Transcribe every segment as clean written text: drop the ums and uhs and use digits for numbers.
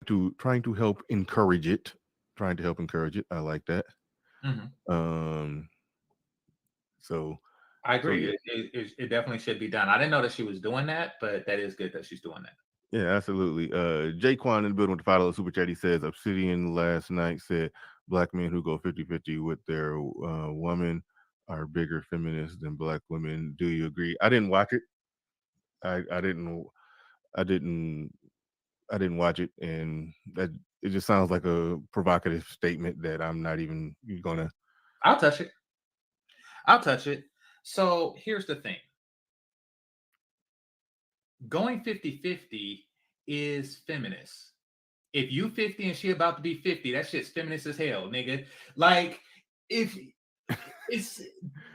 trying to help encourage it. Trying to help encourage it. I like that. Um. So. I So agree. yeah. It definitely should be done. I didn't know that she was doing that, but that is good that she's doing that. Yeah, absolutely. Jaquan in the building with the $5 super chat. He says Obsidian last night said black men who go 50-50 with their woman are bigger feminists than black women. Do you agree? I didn't watch it. I didn't I didn't I didn't watch it, and that it just sounds like a provocative statement that I'm not even gonna. I'll touch it. I'll touch it. So here's the thing. Going 50-50 is feminist. If you 50 and she about to be 50, that shit's feminist as hell, nigga. Like, if it's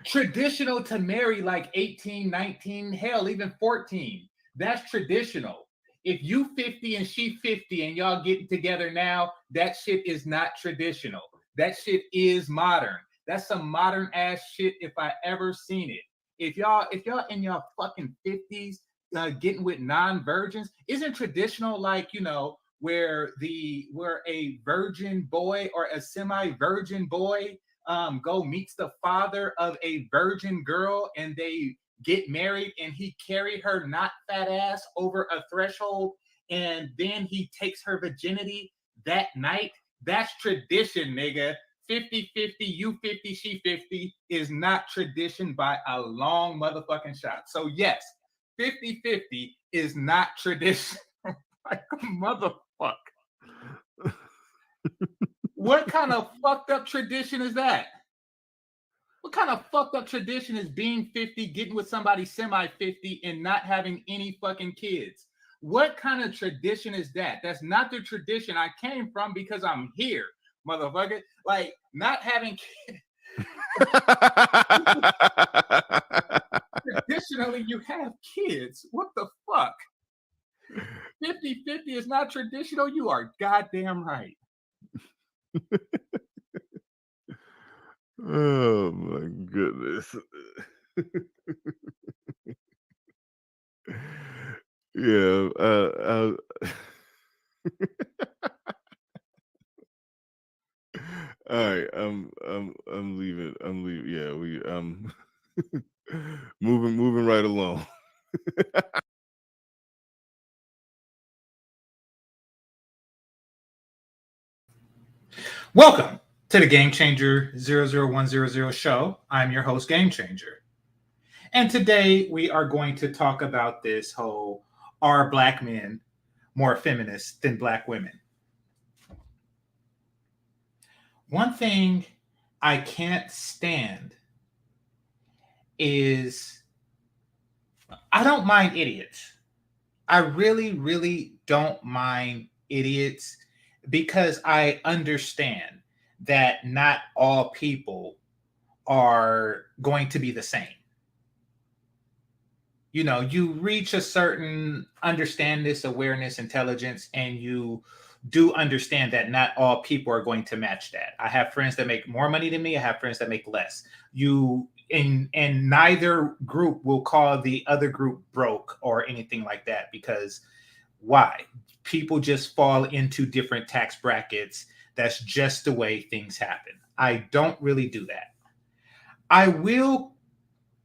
traditional to marry like 18, 19, hell, even 14. That's traditional. If you 50 and she 50 and y'all getting together now, that shit is not traditional. That shit is modern. That's some modern ass shit if I ever seen it. If y'all in your fucking 50s getting with non-virgins, isn't traditional like, where a virgin boy or a semi-virgin boy go meets the father of a virgin girl and they get married and he carried her not fat ass over a threshold and then he takes her virginity that night. That's tradition, nigga. 50-50, you 50, she 50 is not tradition by a long motherfucking shot. So yes, 50-50 is not tradition. Like a motherfucker. What kind of fucked up tradition is that? What kind of fucked up tradition is being 50, getting with somebody semi 50, and not having any fucking kids? What kind of tradition is that? That's not the tradition I came from because I'm here, motherfucker. Like, not having kids. Traditionally, you have kids. What the fuck? 50-50 is not traditional. You are goddamn right. Oh my goodness. Yeah. All right. I'm leaving. I'm leaving. Yeah. Moving right along. Welcome to the GameChanger 00100 show. I'm your host, GameChanger. And today we are going to talk about this whole are black men more feminist than black women? One thing I can't stand is I don't mind idiots. I really, really don't mind idiots because I understand that not all people are going to be the same. You reach a certain understand this awareness, intelligence, and you do understand that not all people are going to match that. I have friends that make more money than me. I have friends that make less. And neither group will call the other group broke or anything like that, because why? People just fall into different tax brackets. That's just the way things happen. I don't really do that. I will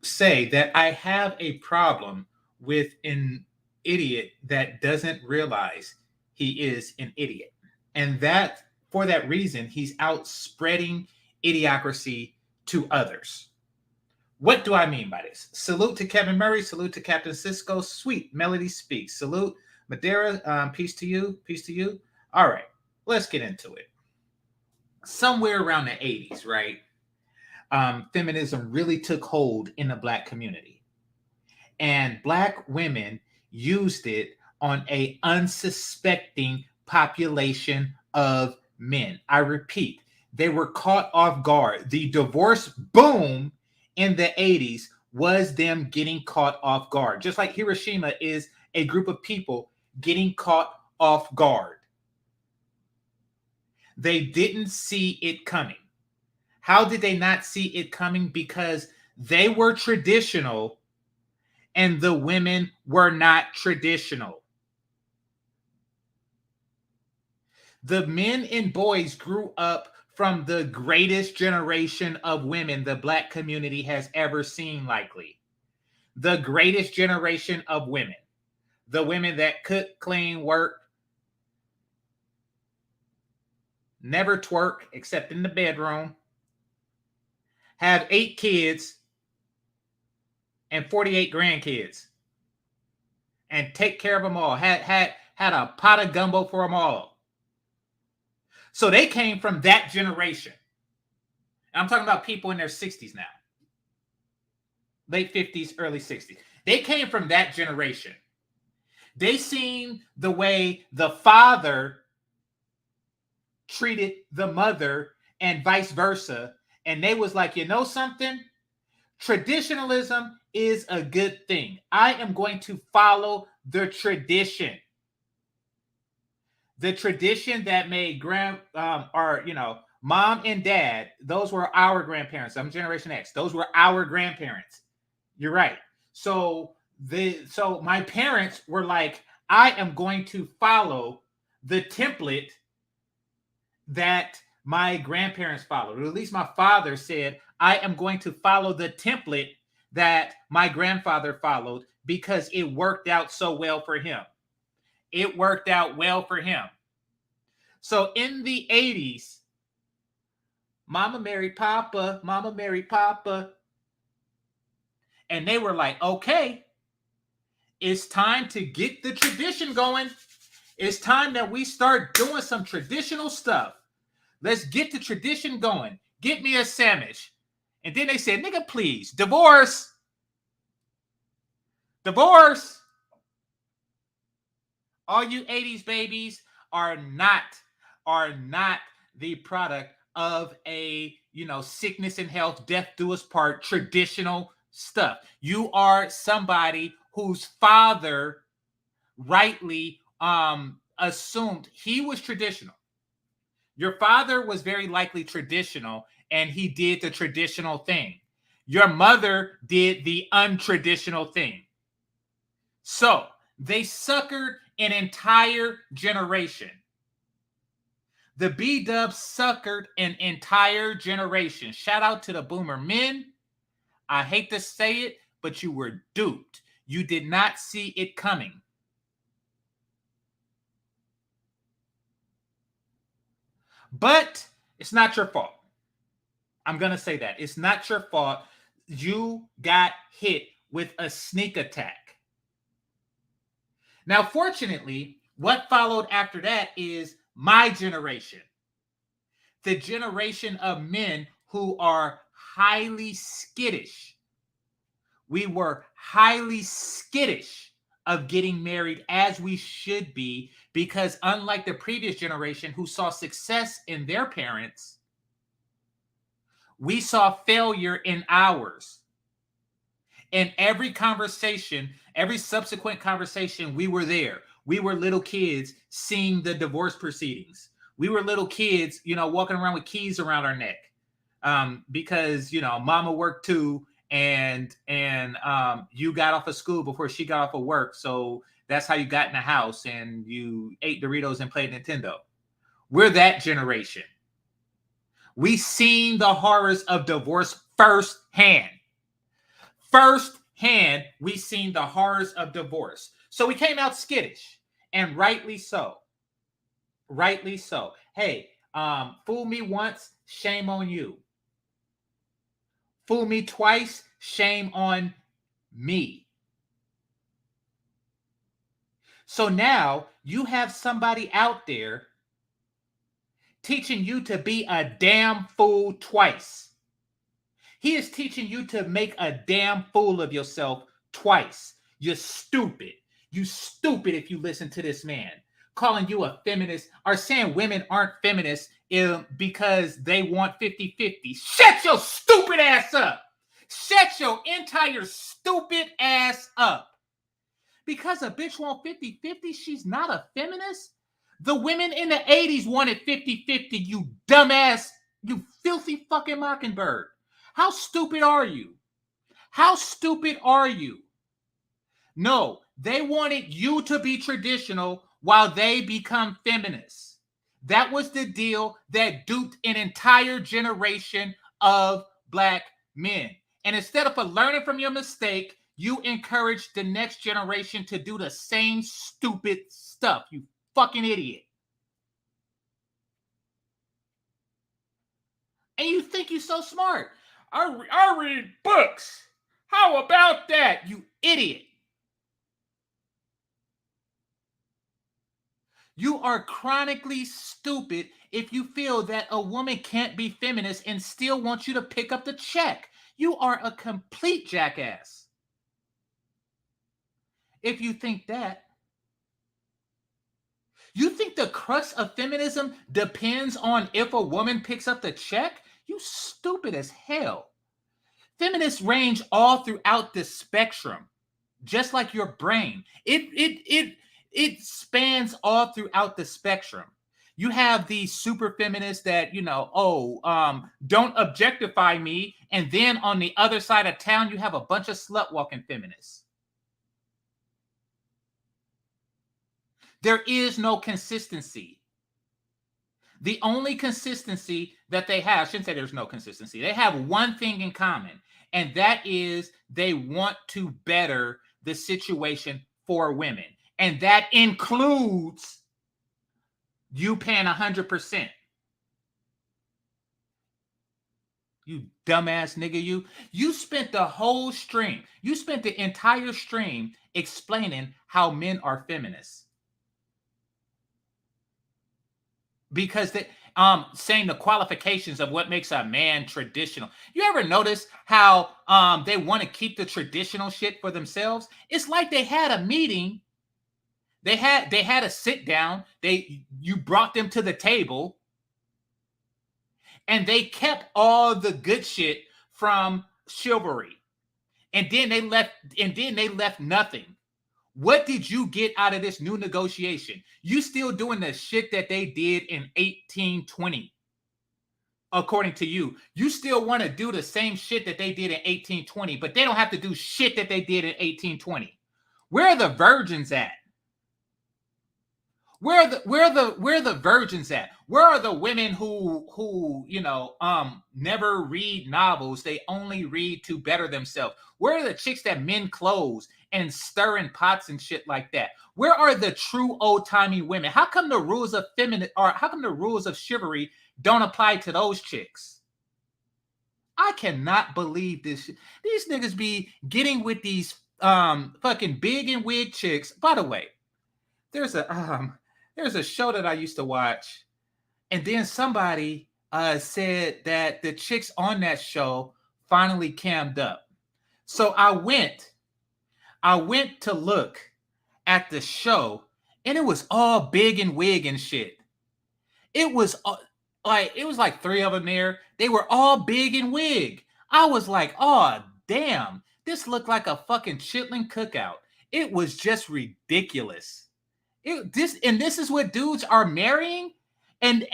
say that I have a problem with an idiot that doesn't realize he is an idiot. And that, for that reason, he's out spreading idiocracy to others. What do I mean by this? Salute to Kevin Murray. Salute to Captain Cisco. Sweet Melody Speaks. Salute Madeira. Peace to you. Peace to you. All right, let's get into it. Somewhere around the 80s, right? Feminism really took hold in the black community, and black women used it on a unsuspecting population of men. I repeat, they were caught off guard. The divorce boom in the 80s was them getting caught off guard, just like Hiroshima is a group of people getting caught off guard. They didn't see it coming. How did they not see it coming? Because they were traditional and the women were not traditional. The men and boys grew up from the greatest generation of women the black community has ever seen, likely. The greatest generation of women. The women that cook, clean, work, never twerk except in the bedroom, have 8 kids and 48 grandkids, and take care of them all. Had a pot of gumbo for them all. So they came from that generation. And I'm talking about people in their 60s now. Late 50s, early 60s. They came from that generation. They seen the way the father treated the mother and vice versa. And they was like, you know something? Traditionalism is a good thing. I am going to follow the tradition. The tradition that made mom and dad, those were our grandparents. I'm Generation X. Those were our grandparents. You're right. So my parents were like, I am going to follow the template that my grandparents followed. Or at least my father said, I am going to follow the template that my grandfather followed because it worked out so well for him. It worked out well for him. So in the 80s, Mama married Papa, Mama married Papa. And they were like, okay, it's time to get the tradition going. It's time that we start doing some traditional stuff. Let's get the tradition going. Get me a sandwich. And then they said, nigga, please, divorce. Divorce. All you 80s babies are not the product of a, sickness and health, death do us part, traditional stuff. You are somebody whose father rightly assumed he was traditional. Your father was very likely traditional, and he did the traditional thing. Your mother did the untraditional thing. So they suckered an entire generation. The B-dubs suckered an entire generation. Shout out to the boomer men. I hate to say it, but you were duped. You did not see it coming. But it's not your fault. I'm going to say that. It's not your fault. You got hit with a sneak attack. Now, fortunately, what followed after that is my generation. The generation of men who are highly skittish. We were highly skittish of getting married, as we should be, because unlike the previous generation who saw success in their parents, we saw failure in ours. In every conversation, every subsequent conversation, we were there. We were little kids seeing the divorce proceedings. We were little kids, walking around with keys around our neck because, mama worked too. And you got off of school before she got off of work. So that's how you got in the house and you ate Doritos and played Nintendo. We're that generation. We seen the horrors of divorce firsthand. Firsthand, we seen the horrors of divorce. So we came out skittish, and rightly so. Rightly so. Hey, fool me once, shame on you. Fool me twice, shame on me. So now you have somebody out there teaching you to be a damn fool twice. He is teaching you to make a damn fool of yourself twice. You're stupid. You stupid if you listen to this man. Calling you a feminist or saying women aren't feminists because they want 50-50. Shut your stupid ass up. Shut your entire stupid ass up. Because a bitch want 50-50, she's not a feminist? The women in the 80s wanted 50-50, you dumbass, you filthy fucking mockingbird. How stupid are you? How stupid are you? No, they wanted you to be traditional while they become feminists. That was the deal that duped an entire generation of black men. And instead of learning from your mistake, you encourage the next generation to do the same stupid stuff. You fucking idiot. And you think you're so smart. I read books. How about that, you idiot? You are chronically stupid if you feel that a woman can't be feminist and still wants you to pick up the check. You are a complete jackass. If you think that, you think the crux of feminism depends on if a woman picks up the check? You stupid as hell. Feminists range all throughout the spectrum, just like your brain. It spans all throughout the spectrum. You have these super feminists that, don't objectify me. And then on the other side of town, you have a bunch of slut walking feminists. There is no consistency. The only consistency that they have, I shouldn't say there's no consistency. They have one thing in common, and that is they want to better the situation for women. And that includes you paying 100%. You dumbass nigga, you spent the whole stream. You spent the entire stream explaining how men are feminists. Because they saying the qualifications of what makes a man traditional. You ever notice how they want to keep the traditional shit for themselves? It's like they had a meeting. They had a sit down. You brought them to the table, and they kept all the good shit from chivalry. And then they left nothing. What did you get out of this new negotiation? You still doing the shit that they did in 1820. According to you, you still want to do the same shit that they did in 1820, but they don't have to do shit that they did in 1820. Where are the virgins at? Where are the virgins at? Where are the women who never read novels? They only read to better themselves. Where are the chicks that men clothes and stirring pots and shit like that? Where are the true old-timey women? How come the rules of how come the rules of chivalry don't apply to those chicks? I cannot believe this. These niggas be getting with these fucking big and wig chicks. By the way, there's a show that I used to watch, and then somebody said that the chicks on that show finally cammed up. So I went to look at the show, and it was all big and wig and shit. It was like three of them there. They were all big and wig. I was like, oh damn, this looked like a fucking chitlin cookout. It was just ridiculous. This is what dudes are marrying, and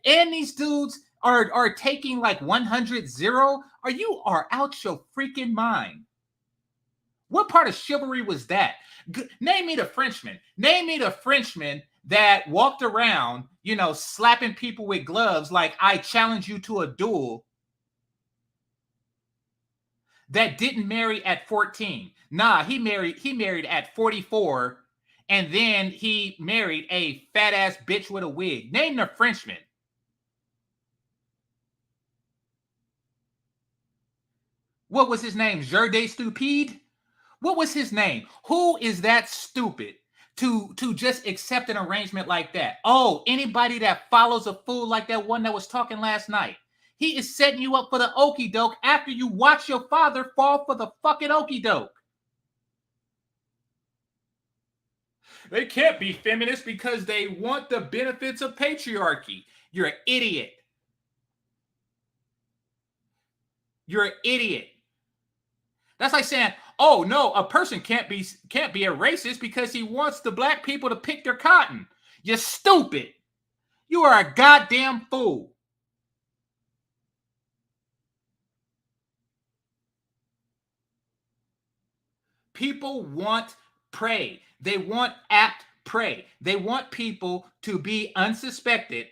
these dudes are taking like 100-0. You are out your freaking mind. What part of chivalry was that? Name me the Frenchman. Name me the Frenchman that walked around, slapping people with gloves like I challenge you to a duel, that didn't marry at 14. Nah, he married at 44. And then he married a fat ass bitch with a wig. Name the Frenchman. What was his name? Jardin Stupide? What was his name? Who is that stupid to just accept an arrangement like that? Oh, anybody that follows a fool like that one that was talking last night. He is setting you up for the okie doke after you watch your father fall for the fucking okie doke. They can't be feminists because they want the benefits of patriarchy. You're an idiot. You're an idiot. That's like saying, oh no, a person can't be a racist because he wants the black people to pick their cotton. You're stupid. You are a goddamn fool. People want prey. They want apt prey. They want people to be unsuspected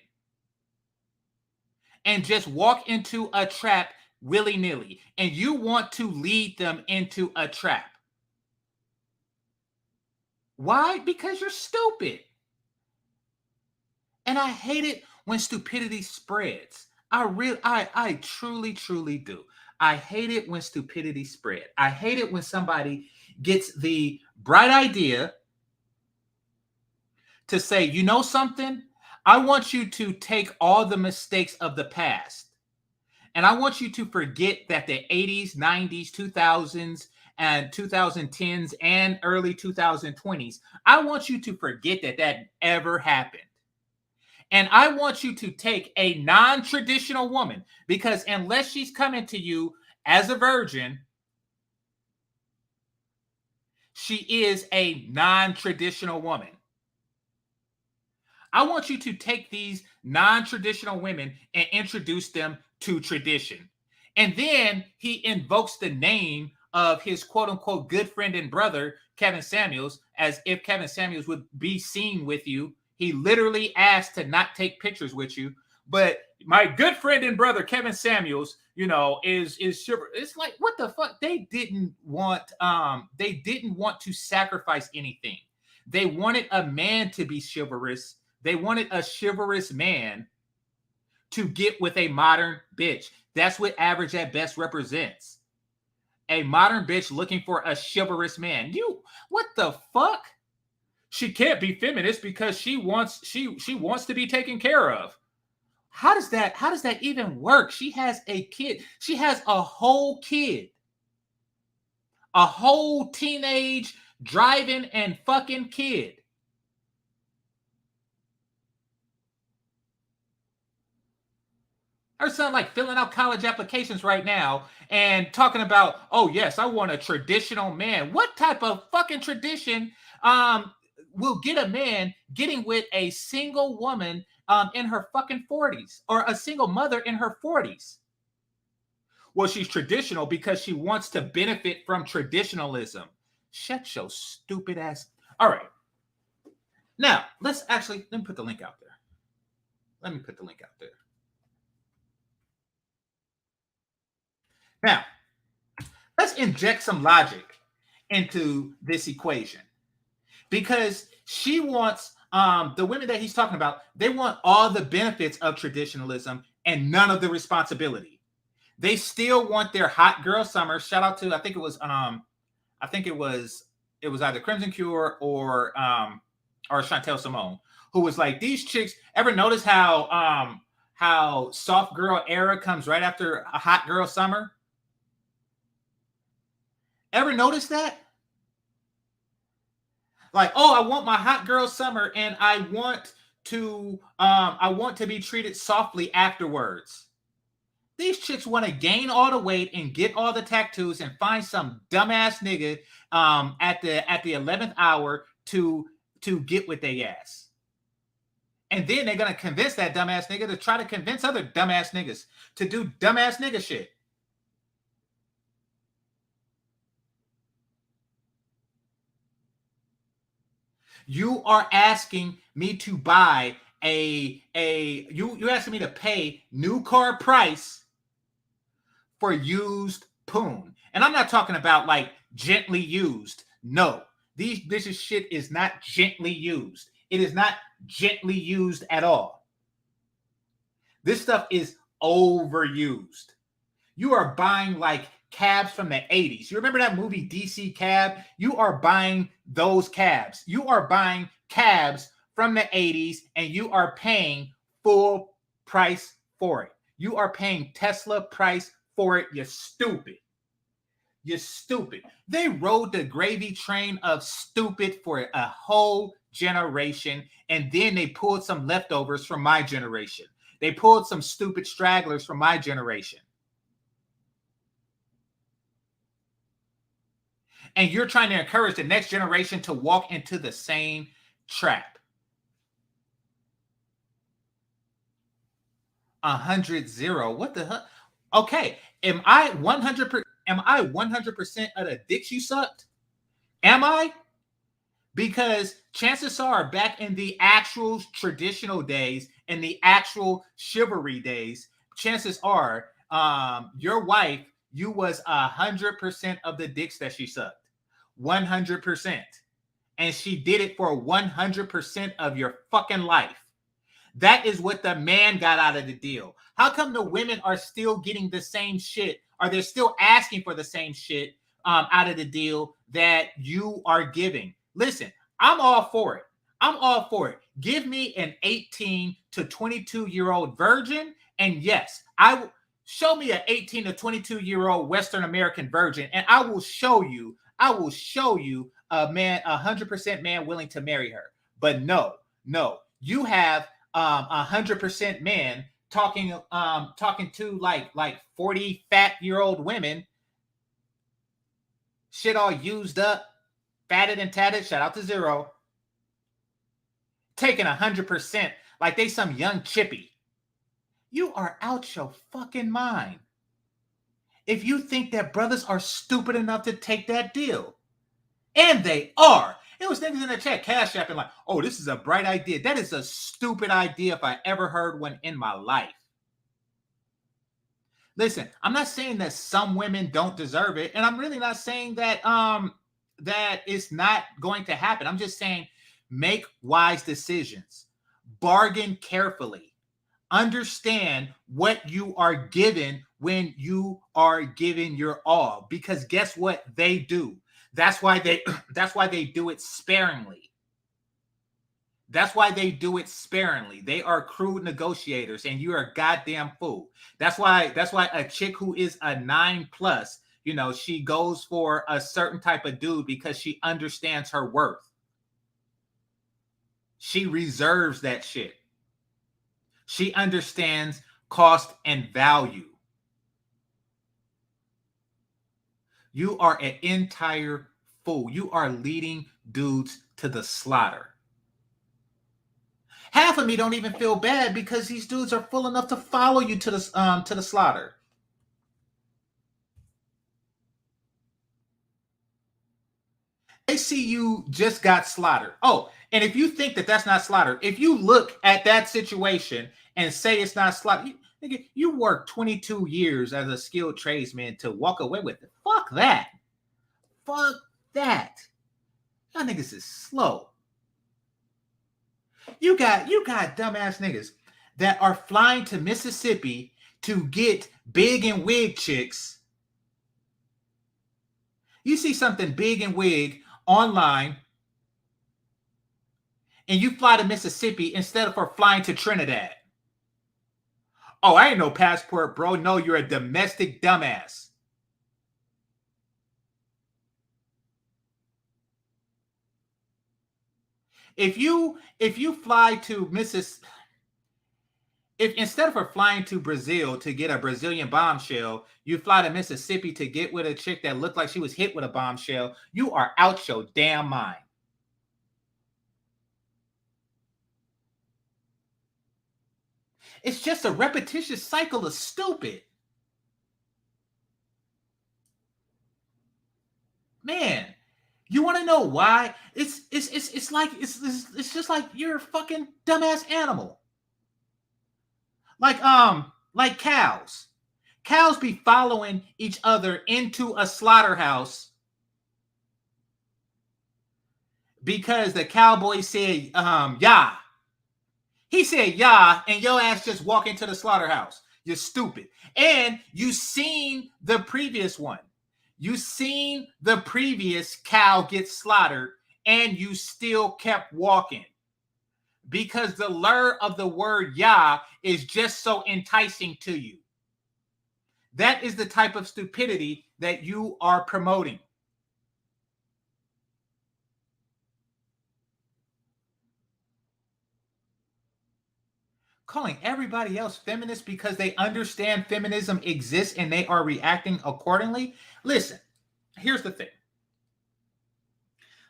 and just walk into a trap willy-nilly. And you want to lead them into a trap. Why? Because you're stupid. And I hate it when stupidity spreads. I truly, truly do. I hate it when stupidity spread. I hate it when somebody gets the bright idea to say, you know something? I want you to take all the mistakes of the past. And I want you to forget that the 80s, 90s, 2000s, and 2010s, and early 2020s, I want you to forget that that ever happened. And I want you to take a non-traditional woman, because unless she's coming to you as a virgin, she is a non-traditional woman. I want you to take these non-traditional women and introduce them to tradition. And then he invokes the name of his quote unquote good friend and brother, Kevin Samuels, as if Kevin Samuels would be seen with you. He literally asked to not take pictures with you. But my good friend and brother, Kevin Samuels, you know, is shiver. It's like, what the fuck? They didn't want to sacrifice anything. They wanted a man to be chivalrous. They wanted a chivalrous man to get with a modern bitch. That's what average at best represents. A modern bitch looking for a chivalrous man. You, what the fuck? She can't be feminist because she wants to be taken care of. How does that even work? She has a kid. She has a whole kid. A whole teenage driving and fucking kid. Her son like filling out college applications right now and talking about, oh yes, I want a traditional man. What type of fucking tradition will get a man getting with a single woman in her fucking 40s, or a single mother in her 40s? Well, she's traditional because she wants to benefit from traditionalism. Shut your stupid ass. All right. Now, let me put the link out there. Let me put the link out there. Now, let's inject some logic into this equation, because she wants the women that he's talking about, they want all the benefits of traditionalism and none of the responsibility. They still want their hot girl summer. Shout out to, I think it was either Crimson Cure or Chantel Simone, who was like, these chicks, ever notice how soft girl era comes right after a hot girl summer? Ever notice that? Like, oh, I want my hot girl summer and I want to be treated softly afterwards. These chicks want to gain all the weight and get all the tattoos and find some dumbass nigga at the 11th hour to get with their ass. And then they're gonna convince that dumbass nigga to try to convince other dumbass niggas to do dumbass nigga shit. You are asking me to buy you asking me to pay new car price for used poon. And I'm not talking about like gently used. No, this shit is not gently used. It is not gently used at all. This stuff is overused. You are buying like cabs from the 80s. You remember that movie DC Cab? You are buying those cabs. You are buying cabs from the 80s and you are paying full price for it. You are paying Tesla price for it. You're stupid. You're stupid. They rode the gravy train of stupid for a whole generation, and then they pulled some leftovers from my generation. They pulled some stupid stragglers from my generation. And you're trying to encourage the next generation to walk into the same trap. 100-0. What the hell? Okay, am I 100% of the dicks you sucked? Am I? Because chances are, back in the actual traditional days and the actual chivalry days, chances are, your wife, you was 100% of the dicks that she sucked, 100%, and she did it for 100% of your fucking life. That is what the man got out of the deal. How come the women are still getting the same shit, or they're still asking for the same shit out of the deal that you are giving? Listen, I'm all for it. I'm all for it. Give me an 18 to 22-year-old virgin, and yes, I will show me an 18 to 22-year-old Western American virgin, and I will show you a man, 100% man willing to marry her. But no, you have 100% men talking to like 40 fat-year-old women, shit all used up, fatted and tatted, shout out to Zero, taking 100% like they some young chippy. You are out your fucking mind if you think that brothers are stupid enough to take that deal. And they are. It was niggas in the chat cash apping like, oh, this is a bright idea. That is a stupid idea if I ever heard one in my life. Listen, I'm not saying that some women don't deserve it, and I'm really not saying that that it's not going to happen. I'm just saying make wise decisions, bargain carefully, understand what you are given when you are giving your all, because guess what they do? That's why they do it sparingly. That's why they do it sparingly. They are crude negotiators, and you're a goddamn fool. That's why a chick who is a 9+, she goes for a certain type of dude because she understands her worth. She reserves that shit. She understands cost and value. You are an entire fool. You are leading dudes to the slaughter. Half of me don't even feel bad because these dudes are full enough to follow you to the slaughter. They see you just got slaughtered. Oh, and if you think that that's not slaughter, if you look at that situation and say it's not slaughter, you worked 22 years as a skilled tradesman to walk away with it. Fuck that. Fuck that. Y'all niggas is slow. You got dumbass niggas that are flying to Mississippi to get big and wig chicks. You see something big and wig online, and you fly to Mississippi instead of for flying to Trinidad. Oh, I ain't no passport, bro. No, you're a domestic dumbass. If you fly to Mississippi, if instead of flying to Brazil to get a Brazilian bombshell, you fly to Mississippi to get with a chick that looked like she was hit with a bombshell, you are out your damn mind. It's just a repetitious cycle of stupid. Man, you want to know why? It's just like you're a fucking dumbass animal. Like cows. Cows be following each other into a slaughterhouse because the cowboy said, yeah. He said, yeah, and your ass just walk into the slaughterhouse. You're stupid. And you seen the previous one. You seen the previous cow get slaughtered, and you still kept walking. Because the lure of the word Yah is just so enticing to you. That is the type of stupidity that you are promoting. Calling everybody else feminist because they understand feminism exists and they are reacting accordingly. Listen, here's the thing.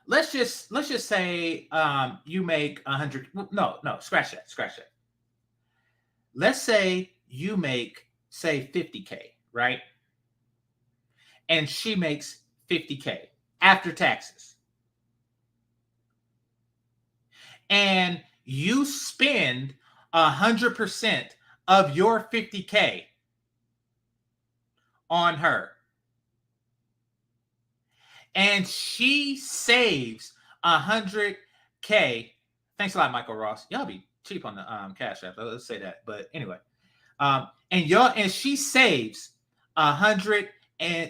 Let's just say you make 100. No, scratch that. Let's say you make, say, 50K, right? And she makes 50K after taxes. and you spend 100% of your 50K on her, and she saves 100K. Thanks a lot, Michael Ross. Y'all be cheap on the Cash App. Let's say that. But anyway, and she saves 100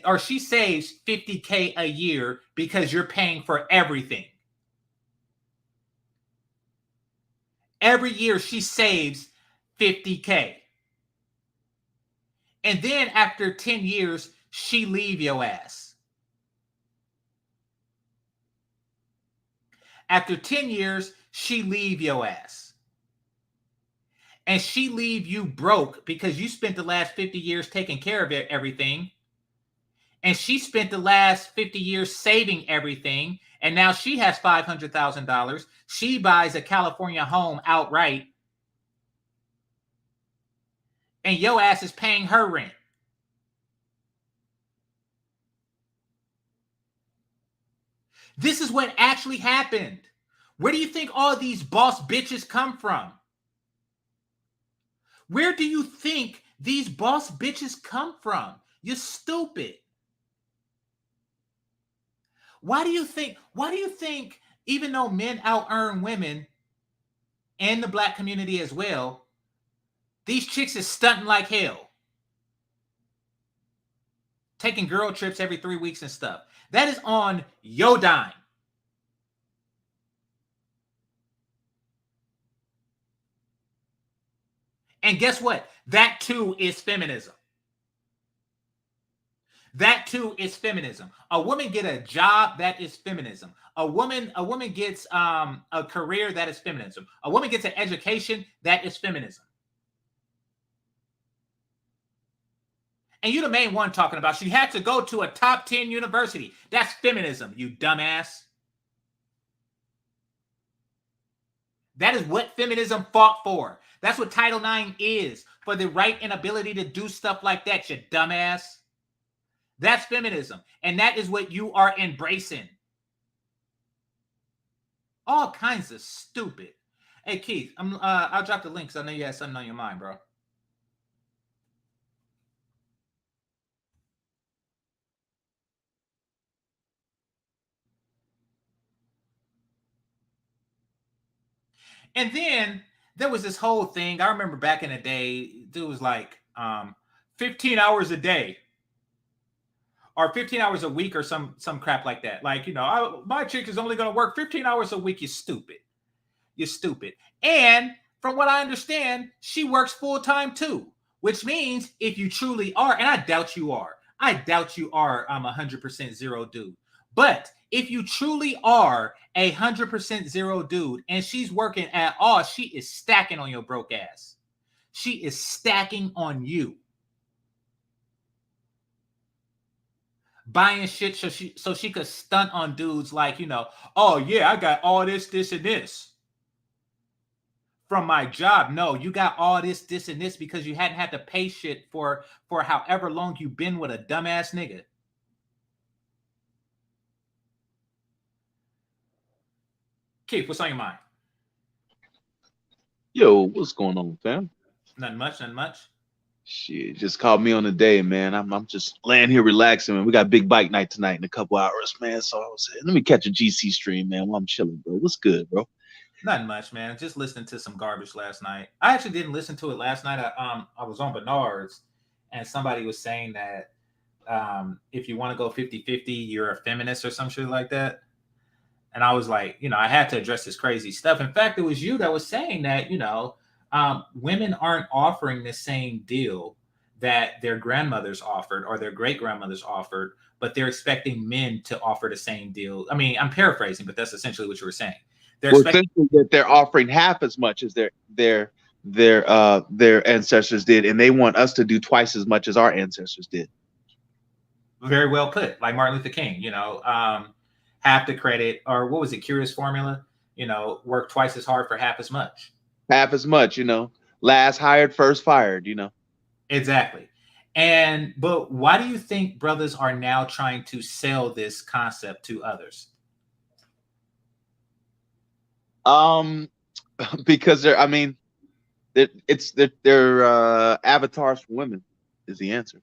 or she saves 50K a year because you're paying for everything. Every year she saves 50K. And then after 10 years, she leave your ass. After 10 years, she leave your ass. And she leave you broke because you spent the last 50 years taking care of everything. And she spent the last 50 years saving everything. And now she has $500,000. She buys a California home outright. And your ass is paying her rent. This is what actually happened. Where do you think all these boss bitches come from? Where do you think these boss bitches come from? You're stupid. Why do you think even though men out earn women and the black community as well, these chicks is stunting like hell? Taking girl trips every 3 weeks and stuff. That is on your dime. And guess what? That too is feminism. That too is feminism. A woman get a job, that is feminism. A woman gets a career, that is feminism. A woman gets an education, that is feminism. And you're the main one talking about she had to go to a top 10 university. That's feminism, you dumbass. That is what feminism fought for. That's what Title IX is, for the right and ability to do stuff like that, you dumbass. That's feminism. And that is what you are embracing. All kinds of stupid. Hey, Keith, I'll drop the links. I know you had something on your mind, bro. And then there was this whole thing. I remember back in the day, it was like 15 hours a day or 15 hours a week or some crap like that. Like, my chick is only going to work 15 hours a week. You're stupid. You're stupid. And from what I understand, she works full time too, which means if you truly are, and I doubt you are 100% zero dude. But if you truly are 100% zero dude and she's working at all, she is stacking on your broke ass. She is stacking on you. Buying shit so she could stunt on dudes like, oh yeah, I got all this, and this from my job. No, you got all this, and this because you hadn't had to pay shit for however long you've been with a dumbass nigga. Keith, what's on your mind? Yo, what's going on, fam? Nothing much. Shit, just called me on the day, man. I'm just laying here relaxing, man. We got big bike night tonight in a couple hours, man. So I was saying, let me catch a GC stream, man, while I'm chilling, bro. What's good, bro? Nothing much, man. Just listening to some garbage last night. I actually didn't listen to it last night. I was on Bernard's, and somebody was saying that if you want to go 50-50, you're a feminist or some shit like that. And I was like, I had to address this crazy stuff. In fact, it was you that was saying that, women aren't offering the same deal that their grandmothers offered or their great grandmothers offered, but they're expecting men to offer the same deal. I mean, I'm paraphrasing, but that's essentially what you were saying. They're essentially that they're offering half as much as their ancestors did, and they want us to do twice as much as our ancestors did. Very well put, like Martin Luther King. Half the credit, or what was it? Curious formula. Work twice as hard for half as much. Half as much, last hired, first fired, Exactly. But why do you think brothers are now trying to sell this concept to others? Um, because they're, I mean, they're avatars for women is the answer.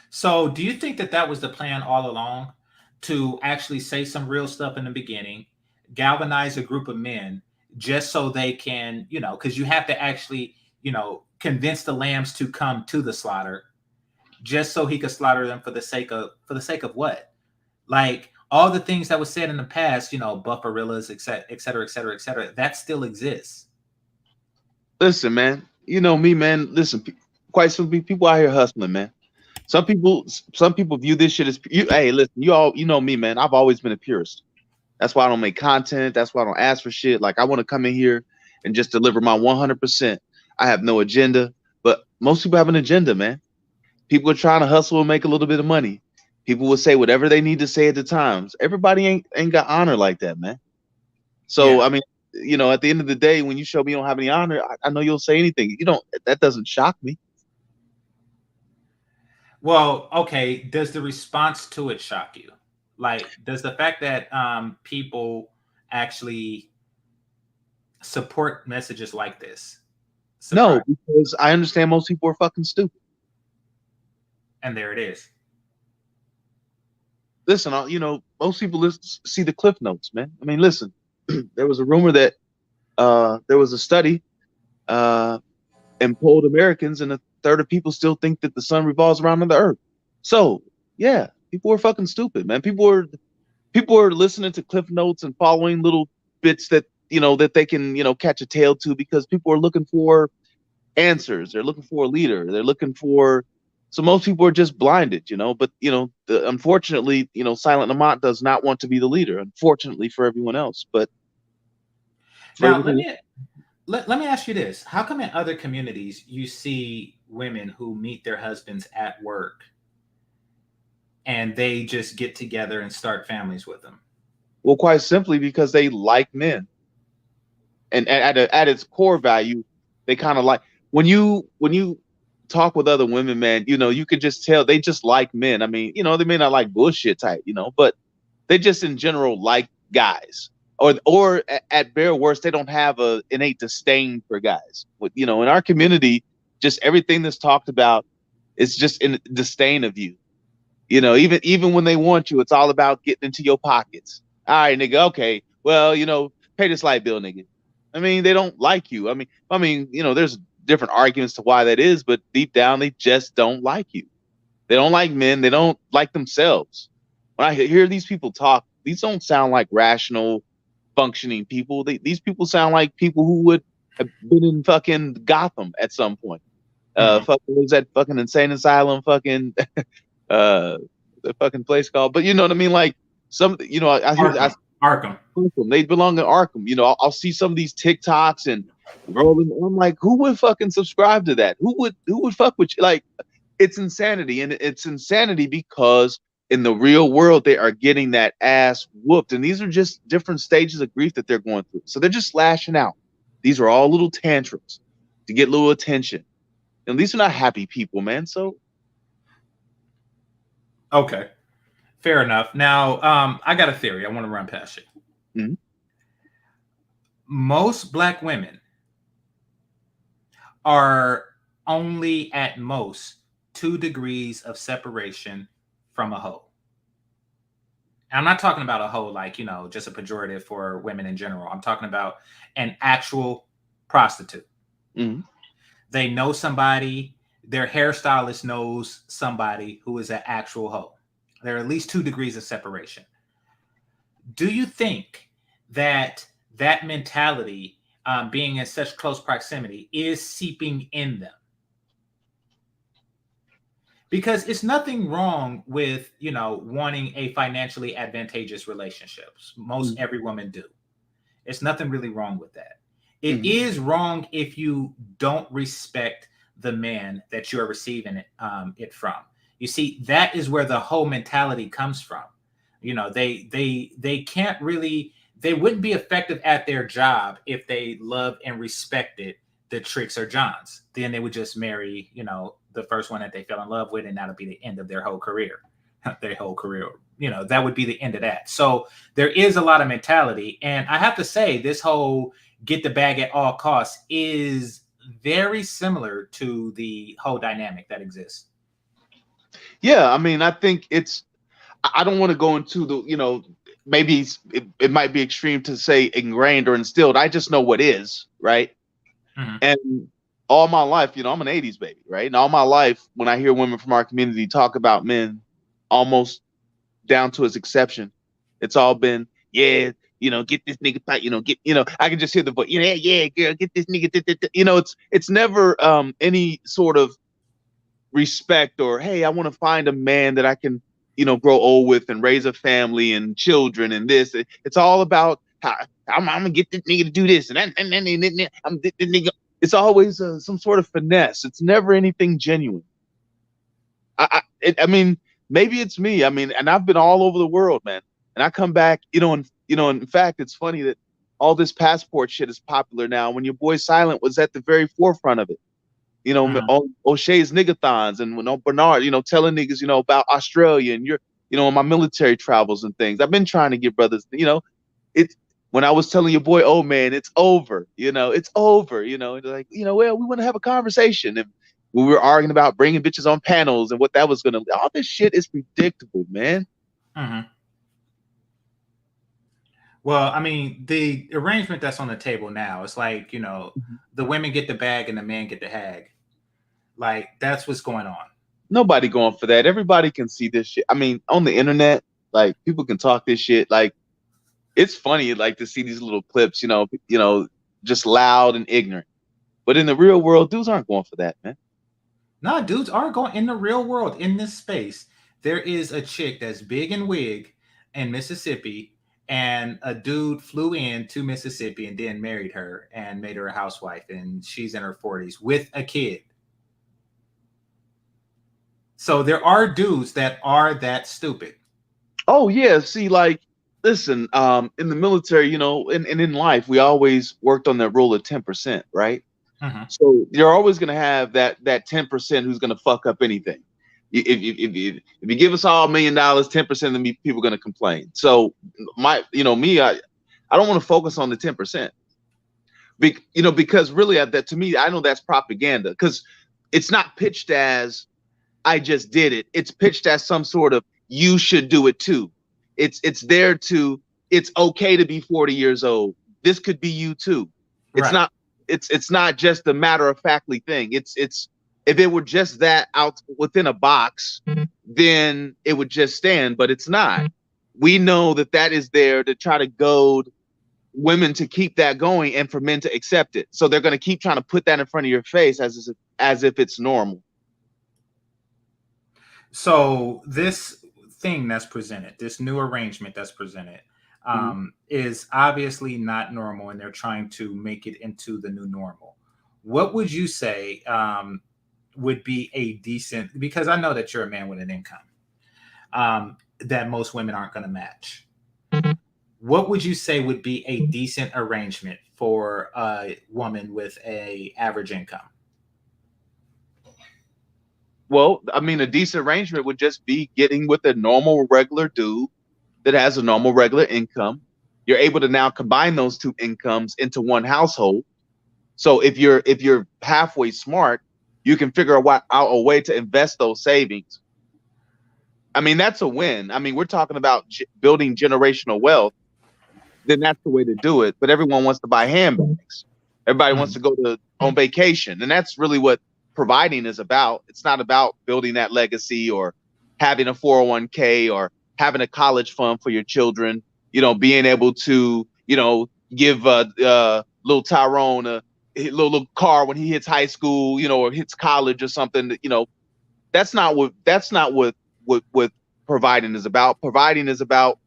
So, do you think that that was the plan all along, to actually say some real stuff in the beginning, galvanize a group of men just so they can, because you have to actually, convince the lambs to come to the slaughter, just so he could slaughter them for the sake of what? Like all the things that was said in the past, bufferillas, et cetera, et cetera, et cetera, et cetera, that still exists. Listen, man. You know me, man. Listen, quite simply, people out here hustling, man. Some people view this shit as you. Hey, listen, you know me, man. I've always been a purist. That's why I don't make content. That's why I don't ask for shit. Like I want to come in here and just deliver my 100%. I have no agenda, but most people have an agenda, man. People are trying to hustle and make a little bit of money. People will say whatever they need to say at the times. Everybody ain't got honor like that, man. So Yeah. I mean, at the end of the day, when you show me you don't have any honor, I know you'll say anything. You don't. That doesn't shock me. Well, okay. Does the response to it shock you? Like, does the fact that people actually support messages like this No, surprise? because I understand most people are fucking stupid. And there it is. Listen, most people see the cliff notes, man. I mean, listen, there was a rumor that there was a study uh, and polled Americans, and a third of people still think that the sun revolves around the earth. So, yeah, people are fucking stupid, man. People are listening to cliff notes and following little bits that that they can catch a tail to, because people are looking for answers. They're looking for a leader. They're looking for. So most people are just blinded, But unfortunately, Silent Lamont does not want to be the leader. Unfortunately for everyone else, but for Now, let everything. me let me ask you this: how come in other communities you see women who meet their husbands at work and they just get together and start families with them? Well, quite simply because they like men, and at its core value, they kind of like when you talk with other women, man. You could just tell they just like men. I mean, they may not like bullshit type, but they just in general like guys, or at bare worst, they don't have a innate disdain for guys. In our community, just everything that's talked about is just in disdain of you. Even when they want you, it's all about getting into your pockets. All right, nigga. Okay, well, pay this light bill, nigga. I mean, they don't like you. I mean, there's different arguments to why that is, but deep down, they just don't like you. They don't like men. They don't like themselves. When I hear these people talk, these don't sound like rational, functioning people. These people sound like people who would have been in fucking Gotham at some point. Mhm. Fucking, what was that fucking insane asylum? Fucking uh, the fucking place called. But you know what I mean? Like I hear Arkham. Arkham. Arkham. They belong in Arkham. I'll see some of these TikToks and rolling. I'm like, who would fucking subscribe to that? Who would fuck with you? Like, it's insanity, and it's insanity because in the real world they are getting that ass whooped, and these are just different stages of grief that they're going through. So they're just lashing out. These are all little tantrums to get little attention, and these are not happy people, man. So Okay. Fair enough. Now, I got a theory I want to run past you. mhm. Most black women are only at most 2 degrees of separation from a hoe. And I'm not talking about a hoe like, just a pejorative for women in general. I'm talking about an actual prostitute. Mhm. They know somebody, their hairstylist knows somebody who is an actual hoe. There are at least 2 degrees of separation. Do you think that that mentality, being in such close proximity, is seeping in them? Because it's nothing wrong with wanting a financially advantageous relationships. Most Mhm. every woman do. It's nothing really wrong with that. It Mhm. is wrong if you don't respect the man that you're receiving it from. You see, that is where the whole mentality comes from. They can't really, they wouldn't be effective at their job if they loved and respected the Tricks or Johns. Then they would just marry, the first one that they fell in love with, and that'll be the end of their whole career. their whole career. That would be the end of that. So there is a lot of mentality. And I have to say, this whole get the bag at all costs is very similar to the whole dynamic that exists. Yeah, I mean, I think I don't want to go into the, maybe it might be extreme to say ingrained or instilled. I just know what is, right? Mm-hmm. And all my life, I'm an 80s baby, right? And all my life, when I hear women from our community talk about men, almost down to its exception, it's all been, yeah, get this nigga fight, I can just hear the voice, yeah, girl, get this nigga, it's never any sort of respect or, hey, I want to find a man that I can, grow old with and raise a family and children and this. It's all about how I'm gonna get this nigga to do this and I'm this nigga. It's always some sort of finesse. It's never anything genuine. I mean, maybe it's me. I mean, and I've been all over the world, man. And I come back, and in fact, it's funny that all this passport shit is popular now. When your boy Silent was at the very forefront of it. O'Shea's niggathons and when Bernard, telling niggas, about Australia and my military travels and things. I've been trying to get brothers, when I was telling your boy, oh man, it's over, it's over, like, well, we want to have a conversation. And we were arguing about bringing bitches on panels and what that was going to, all this shit is predictable, man. Mm-hmm. Well, I mean, the arrangement that's on the table now, it's like, the women get the bag and the men get the hag. Like, that's what's going on. Nobody going for that. Everybody can see this shit. I mean, on the internet, like, people can talk this shit. Like, it's funny, like, to see these little clips, just loud and ignorant. But in the real world, dudes aren't going for that, man. No, dudes are going in the real world, in this space. There is a chick that's big and wig in Mississippi, and a dude flew in to Mississippi and then married her and made her a housewife, and she's in her 40s with a kid. So there are dudes that are that stupid. Oh yeah, see, like, listen, in the military, and in life, we always worked on that rule of 10%, right? Mm-hmm. So you're always gonna have that 10% who's gonna fuck up anything. If you give us all $1 million, 10% of the people are gonna complain. So I don't want to focus on the 10%. Because really, that to me, I know that's propaganda, because it's not pitched as I just did it. It's pitched as some sort of you should do it too. It's okay to be 40 years old. This could be you too. It's right. It's not just a matter of factly thing. It's if it were just that out within a box, then it would just stand, but it's not. We know that is there to try to goad women to keep that going and for men to accept it. So they're going to keep trying to put that in front of your face as if it's normal. So this thing that's presented, this new arrangement that's presented, is obviously not normal, and they're trying to make it into the new normal. What would you say would be a decent, because I know that you're a man with an income that most women aren't going to match. What would you say would be a decent arrangement for a woman with a average income? Well, I mean, a decent arrangement would just be getting with a normal, regular dude that has a normal, regular income. You're able to now combine those two incomes into one household. So if you're halfway smart, you can figure out a way to invest those savings. I mean, that's a win. I mean, we're talking about building generational wealth. Then that's the way to do it. But everyone wants to buy handbags. Everybody wants to go on vacation. And that's really what providing is about. It's not about building that legacy or having a 401k or having a college fund for your children, being able to, give little Tyrone a little car when he hits high school, or hits college or something. That's not what providing is about. Providing is about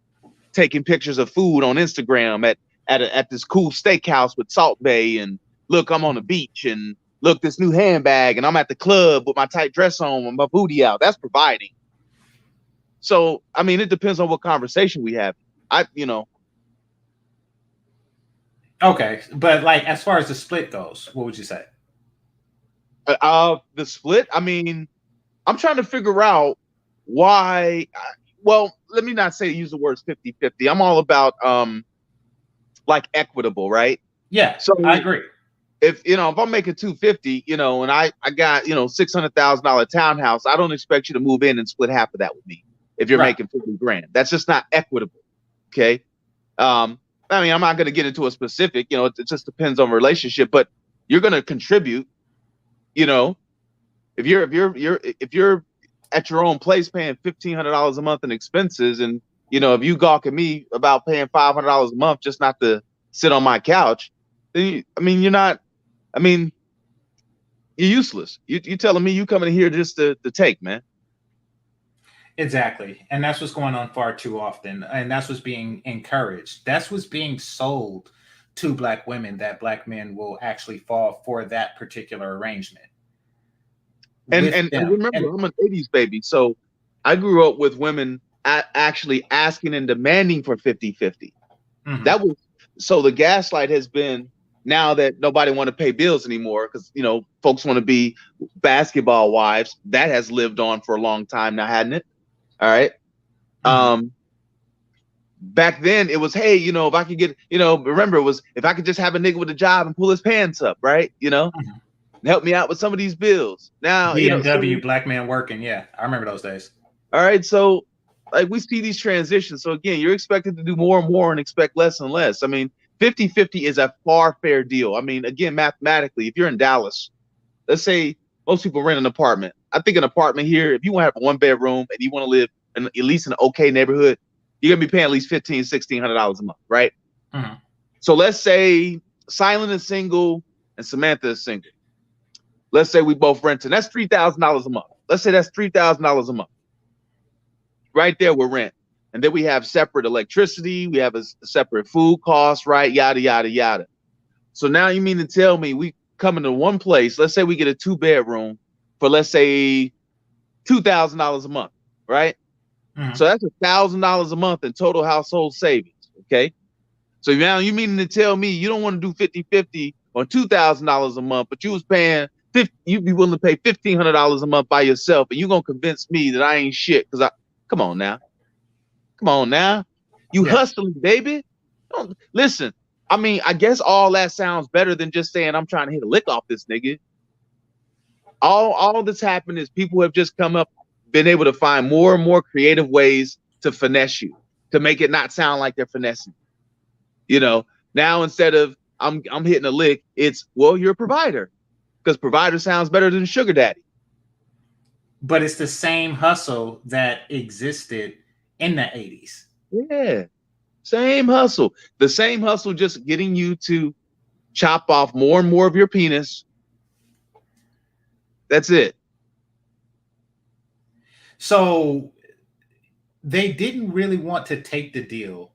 taking pictures of food on Instagram at this cool steakhouse with Salt Bay, and look, I'm on the beach, and look, this new handbag, and I'm at the club with my tight dress on and my booty out. That's providing. So, I mean, it depends on what conversation we have. Okay, but like, as far as the split goes, what would you say? The split, I mean, I'm trying to figure out why? Well, let me not say use the words 50-50. I'm all about like equitable, right? Yeah, So I agree. if if I'm making 250, and I got $600,000 townhouse, I don't expect you to move in and split half of that with me if you're Right. making 50 grand. That's just not equitable. Okay. I mean, I'm not going to get into a specific, it just depends on relationship, but you're going to contribute, you know, if you're at your own place paying $1,500 a month in expenses, and if you gawking me about paying $500 a month just not to sit on my couch, then I mean, you're not. I mean, you're useless. You telling me you coming here just to take, man? Exactly. And that's what's going on far too often. And that's what's being encouraged. That's what's being sold to Black women, that Black men will actually fall for that particular arrangement And with and, and them. remember, And I'm an '80s baby, so I grew up with women actually asking and demanding for 50-50. mhm, That was so the gaslight has been now that nobody want to pay bills anymore because folks want to be basketball wives. That has lived on for a long time now, hadn't it? All right. mhm, Back then it was, hey, if I could get, remember it was if I could just have a nigga with a job and pull his pants up, right? mhm. Help me out with some of these bills. Now, BMW, Black man working. Yeah, I remember those days. all right, so like we see these transitions. So again, you're expected to do more and more and expect less and less. I mean, 50-50 is a far fair deal. I mean, again, mathematically, if you're in Dallas, let's say most people rent an apartment. I think an apartment here, if you want to have a 1 bedroom and you want to live in at least an okay neighborhood, you're gonna be paying at least $1,500-$1,600 a month, right? Mhm. So let's say Silent is single and Samantha is single. Let's say we both rent, and that's $3,000 a month. Let's say that's $3,000 a month. Right there with rent. And then we have separate electricity, we have a separate food cost, right? Yada, yada, yada. So now you mean to tell me we come into one place, let's say we get a 2 bedroom for, let's say, $2,000 a month, right? Mhm. So that's $1,000 a month in total household savings, okay? So now you mean to tell me you don't want to do 50-50 on $2,000 a month, but you was paying you'd be willing to pay $1,500 a month by yourself, and you're gonna convince me that I ain't shit because come on now. Come on now. You Yeah. hustling, baby. Don't listen. I mean, I guess all that sounds better than just saying I'm trying to hit a lick off this nigga. All that's happened is people have just been able to find more and more creative ways to finesse you, to make it not sound like they're finessing. Now instead of I'm hitting a lick, it's, well, you're a provider, because provider sounds better than sugar daddy. But it's the same hustle that existed in the 80s. Yeah. Same hustle. The same hustle, just getting you to chop off more and more of your penis. That's it. So they didn't really want to take the deal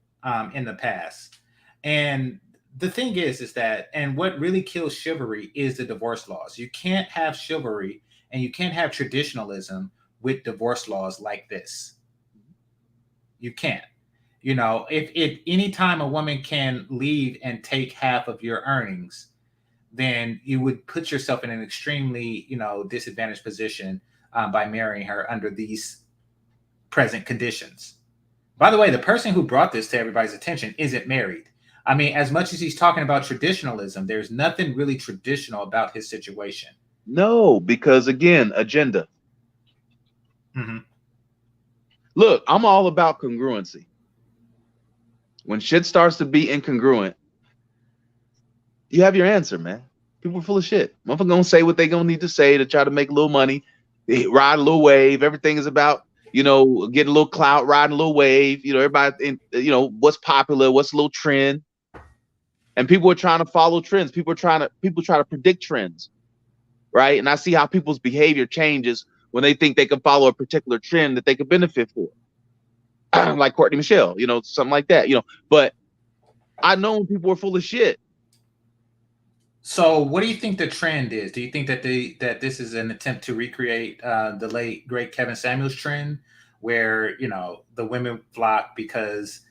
in the past. And the thing is that, and what really kills chivalry is the divorce laws. You can't have chivalry and you can't have traditionalism with divorce laws like this. You can't. If any time a woman can leave and take half of your earnings, then you would put yourself in an extremely, disadvantaged position by marrying her under these present conditions. By the way, the person who brought this to everybody's attention isn't married. I mean, as much as he's talking about traditionalism, there's nothing really traditional about his situation. No, because again, agenda. Hmm. Look, I'm all about congruency. When shit starts to be incongruent, you have your answer, man. People are full of shit. Motherfucker gonna say what they gonna need to say to try to make a little money, they ride a little wave. Everything is about, getting a little clout, riding a little wave. Everybody, what's popular, what's a little trend. And people are trying to follow trends. People try to predict trends, right? And I see how people's behavior changes when they think they can follow a particular trend that they could benefit for, like Courtney Michelle, something like that, But I know when people are full of shit. So, what do you think the trend is? Do you think that this is an attempt to recreate the late great Kevin Samuels trend, where the women flock because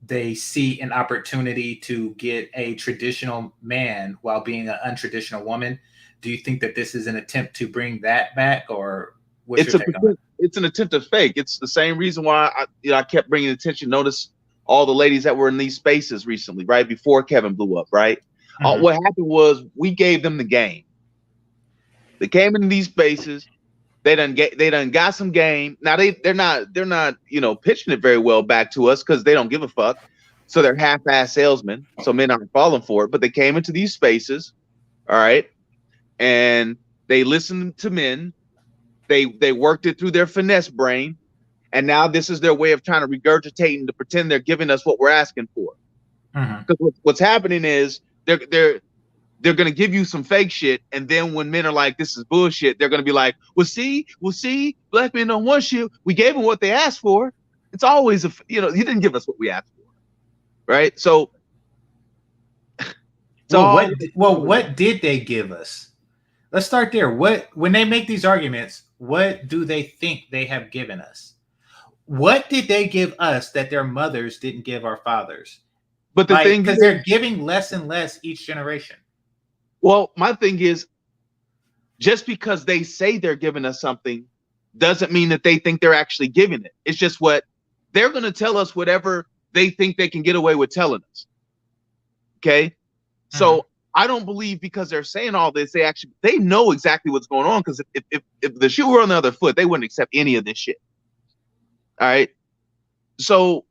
they see an opportunity to get a traditional man while being an untraditional woman? Do you think that this is an attempt to bring that back, or? What's your take on it? It's an attempt to fake. It's the same reason why I kept bringing attention. Notice all the ladies that were in these spaces recently, right before Kevin blew up, right? Mhm. What happened was we gave them the game. They came into these spaces. They done got some game. Now they're not pitching it very well back to us because they don't give a fuck. So they're half-ass salesmen. So men aren't falling for it. But they came into these spaces, all right, and they listened to men. They worked it through their finesse brain, and now this is their way of trying to regurgitate and to pretend they're giving us what we're asking for. Because what's happening is they're going to give you some fake shit, and then when men are like, "This is bullshit," they're going to be like, "Well, see, black men don't want shit. We gave them what they asked for. It's always you didn't give us what we asked for, right?" So, what did they give us? Let's start there. When they make these arguments, what do they think they have given us? What did they give us that their mothers didn't give our fathers? But the thing because they're giving less and less each generation. Well, my thing is, just because they say they're giving us something doesn't mean that they think they're actually giving it. It's just what they're going to tell us, whatever they think they can get away with telling us. Okay. So I don't believe because they're saying all this, they know exactly what's going on. Because if the shoe were on the other foot, they wouldn't accept any of this shit. All right. So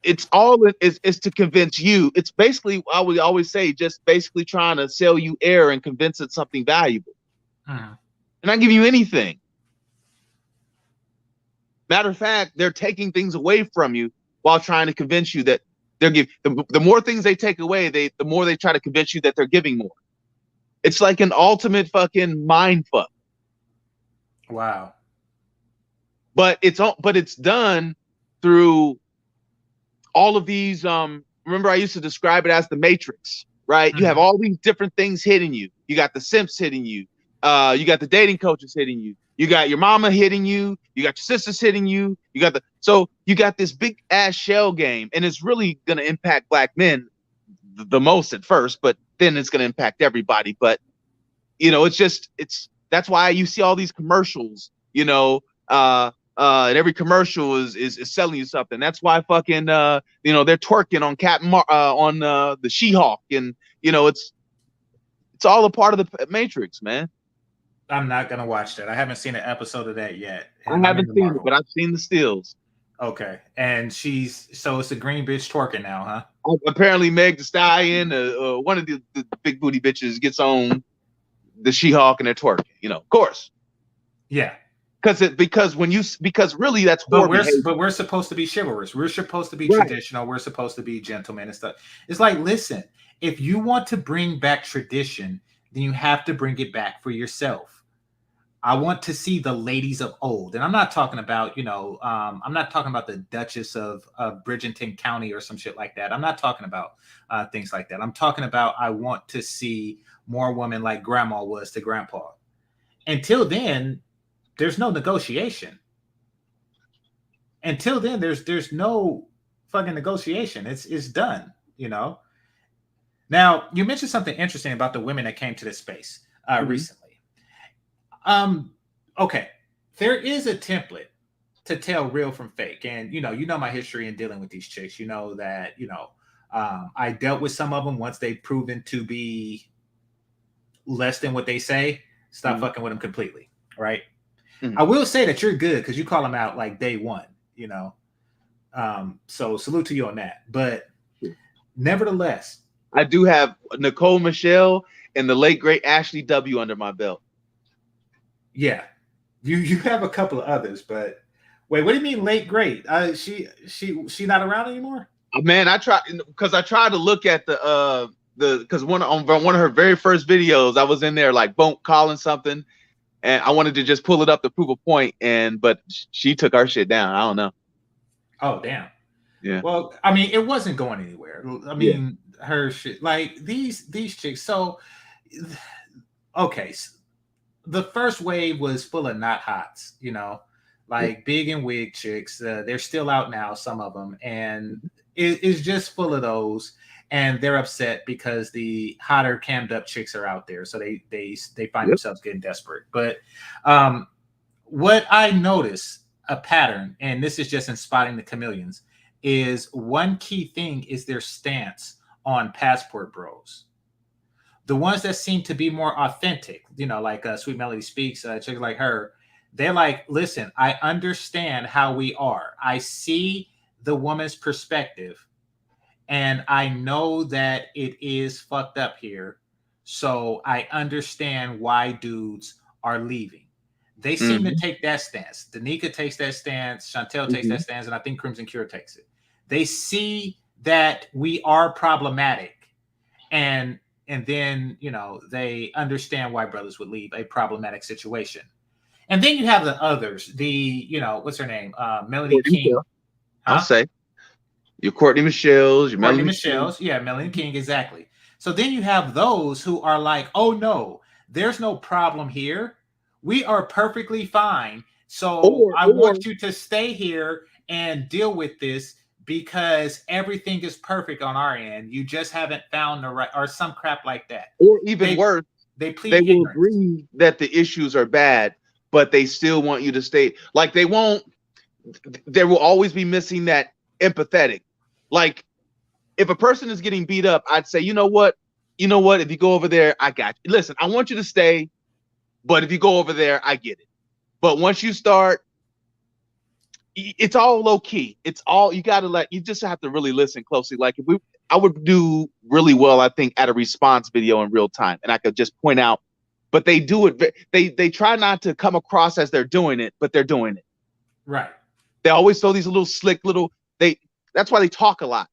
it's all is to convince you. It's basically, I would always say, just basically trying to sell you air and convince it's something valuable. And not give you anything. Matter of fact, they're taking things away from you while trying to convince you that they're giving. The more things they take away, the more they try to convince you that they're giving more. It's like an ultimate fucking mind fuck. Wow. But it's done through all of these. Remember, I used to describe it as the Matrix, right? You have all these different things hitting you. You got the simps hitting you. You got the dating coaches hitting you. You got your mama hitting you. You got your sisters hitting you. So you got this big ass shell game, and it's really going to impact black men the most at first, but then it's going to impact everybody. But that's why you see all these commercials. And every commercial is selling you something. That's why fucking they're twerking on on the She-Hulk, and it's all a part of the Matrix, man. I'm not gonna watch that. I haven't seen an episode of that yet. I haven't seen it, but I've seen the stills. Okay, and so it's a green bitch twerking now, huh? Apparently, Meg Thee Stallion, one of the big booty bitches, gets on the She-Hulk and they're twerking. Of course. Yeah. Because really that's horrible. But we're supposed to be chivalrous. We're supposed to be traditional. We're supposed to be gentlemen and stuff. It's like, listen, if you want to bring back tradition, then you have to bring it back for yourself. I want to see the ladies of old, and I'm not talking about I'm not talking about the Duchess of Bridgeton County or some shit like that. I'm not talking about things like that. I'm talking about I want to see more women like Grandma was to Grandpa. Until then, there's no negotiation. Until then, there's no fucking negotiation. It's done, Now, you mentioned something interesting about the women that came to this space recently. Okay. There is a template to tell real from fake. And, you know my history in dealing with these chicks. You know that, I dealt with some of them once they've proven to be less than what they say. Stop fucking with them completely. Right. I will say that you're good because you call them out like day one, so salute to you on that. But nevertheless, I do have Nicole Michelle and the late great Ashley W. under my belt. Yeah, you have a couple of others, but wait, what do you mean late great? She not around anymore? Man, I tried to look at because one of her very first videos, I was in there like calling something. And I wanted to just pull it up to prove a point, but she took our shit down. I don't know. Oh, damn. Yeah. Well, I mean, it wasn't going anywhere. I mean, her shit, like these chicks. So, okay, the first wave was full of not hots, like big and wig chicks. They're still out now, some of them, and it's just full of those. And they're upset because the hotter cammed up chicks are out there. So they find themselves getting desperate. But what I notice a pattern, and this is just in spotting the chameleons, is one key thing is their stance on passport bros. The ones that seem to be more authentic, like Sweet Melody Speaks, chicks like her, they're like, listen, I understand how we are. I see the woman's perspective, and I know that it is fucked up here. So I understand why dudes are leaving. They seem to Mm-hmm. take that stance. Danica takes that stance. Chantel takes Mm-hmm. that stance, and I think Crimson Cure takes it. They see that we are problematic, and then they understand why brothers would leave a problematic situation. And then you have the others. What's her name? Melody Courtney King, Michelle, I'll huh? say your Courtney Michelle's, your Courtney Melanie Michelle. Michelle's, yeah, Melanie King, exactly. So then you have those who are like, oh no, there's no problem here. We are perfectly fine. So Or I or want you to stay here and deal with this because everything is perfect on our end. You just haven't found the right or some crap like that. or even They worse, they they plead will ignorance. agree that the issues are bad, but they still want you to stay. Like they won't. There will always be missing that empathetic. Like if a person is getting beat up, I'd say, you know what? If you go over there, I got you. Listen, I want you to stay, but if you go over there, I get it. But once you start, it's all low key. It's all you got to you just have to really listen closely. Like I would do really well, I think, at a response video in real time, and I could just point out. But they do it. They try not to come across as they're doing it, but they're doing it. Right. They always throw these little slick little. That's why they talk a lot,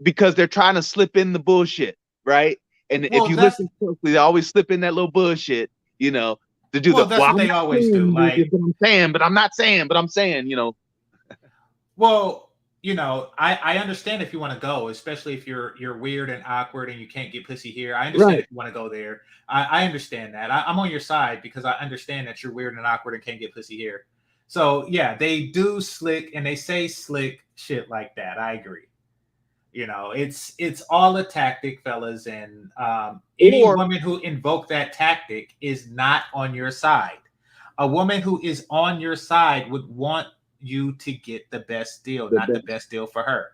because they're trying to slip in the bullshit, right? And if Well, you that's listen closely, they always slip in that little bullshit, to do well, the, that's well, what I'm they not always do. saying this, Like, but I'm saying, but I'm not saying, but I'm saying. well, I understand if you want to go, especially if you're weird and awkward and you can't get pussy here. I understand Right. if you want to go there. I understand that. I'm on your side because I understand that you're weird and awkward and can't get pussy here. So yeah, they do slick and they say slick shit like that. I agree. It's all a tactic, fellas, and any Or woman who invoke that tactic is not on your side. A woman who is on your side would want you to get the best deal, the not the best. best deal for her.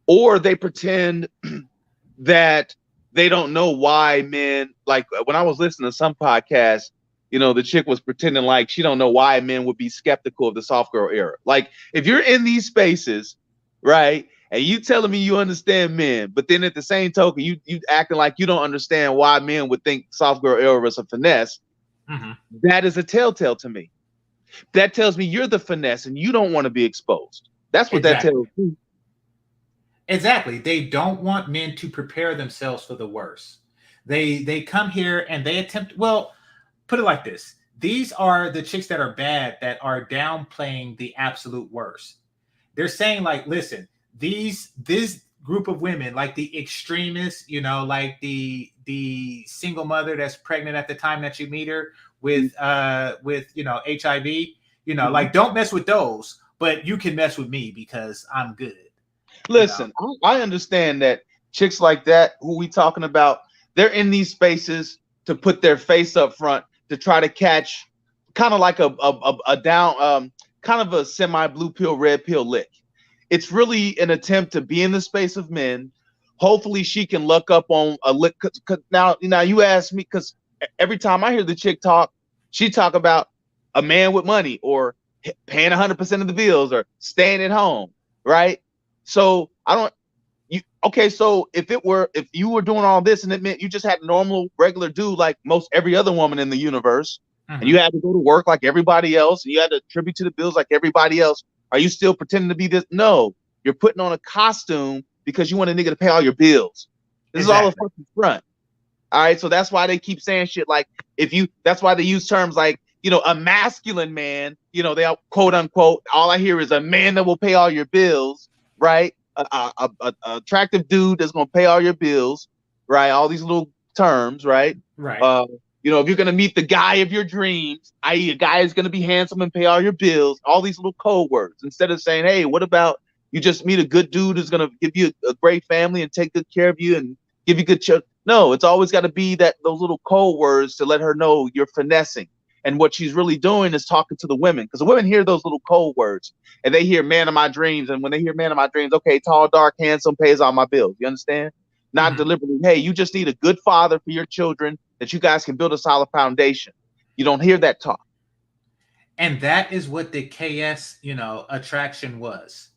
Or they pretend that they don't know why men, like when I was listening to some podcast, the chick was pretending like she don't know why men would be skeptical of the soft girl era. Like if you're in these spaces, right, and you telling me you understand men, but then at the same token you acting like you don't understand why men would think soft girl era is a finesse, Mm-hmm. that is a telltale to me. That tells me you're the finesse and you don't want to be exposed. That's what that Exactly. tells me. Exactly. They don't want men to prepare themselves for the worst. They come here and they attempt. Well, put it like this: these are the chicks that are bad that are downplaying the absolute worst. They're saying like, listen, this group of women, like the extremists, like the single mother that's pregnant at the time that you meet her with HIV, Mhm. like don't mess with those, but you can mess with me because I'm good, you know. Listen, I understand that chicks like that, who we talking about, they're in these spaces to put their face up front to try to catch kind of like a down, kind of a semi blue pill, red pill lick. It's really an attempt to be in the space of men. Hopefully, she can luck up on a lick. Now you ask me, because every time I hear the chick talk, she talk about a man with money or paying 100% of the bills or staying at home, right? So I don't you okay, so if you were doing all this and it meant you just had a normal regular dude like most every other woman in the universe, and Mhm. you had to go to work like everybody else, and you had to attribute to the bills like everybody else, are you still pretending to be this? No, you're putting on a costume because you want a nigga to pay all your bills. This is all a Exactly. fucking front. All right, so that's why they keep saying shit like that's why they use terms like, a masculine man, they all quote unquote, all I hear is a man that will pay all your bills, right? A attractive dude that's gonna pay all your bills, right? All these little terms, right? Right. Uh, if you're gonna meet the guy of your dreams, i.e., a guy is gonna be handsome and pay all your bills, all these little code words, instead of saying, hey, what about you just meet a good dude who's gonna give you a great family and take good care of you and give you good. No, it's always got to be those little code words to let her know you're finessing. And what she's really doing is talking to the women, because the women hear those little code words and they hear man of my dreams. And when they hear man of my dreams, okay, tall, dark, handsome, pays all my bills. You understand? Not deliberately, hey, you just need a good father for your children that you guys can build a solid foundation. You don't hear that talk. And that is what the KS, attraction was.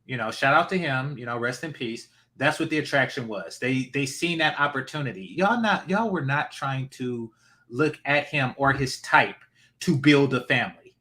Shout out to him, rest in peace. That's what the attraction was. They seen that opportunity. Y'all were not trying to look at him or his type to build a family.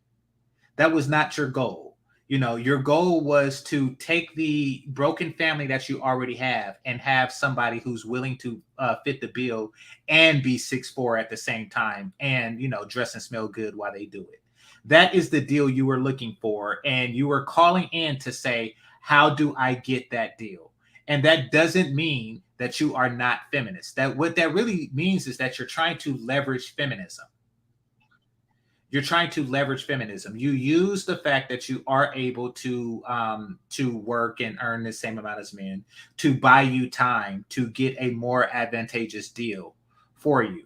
That was not your goal. Your goal was to take the broken family that you already have and have somebody who's willing to fit the bill and be 6'4" at the same time and, dress and smell good while they do it. That is the deal you were looking for. And you were calling in to say, how do I get that deal? And that doesn't mean that you are not feminist. What that really means is that you're trying to leverage feminism. You're trying to leverage feminism. You use the fact that you are able to work and earn the same amount as men to buy you time to get a more advantageous deal for you.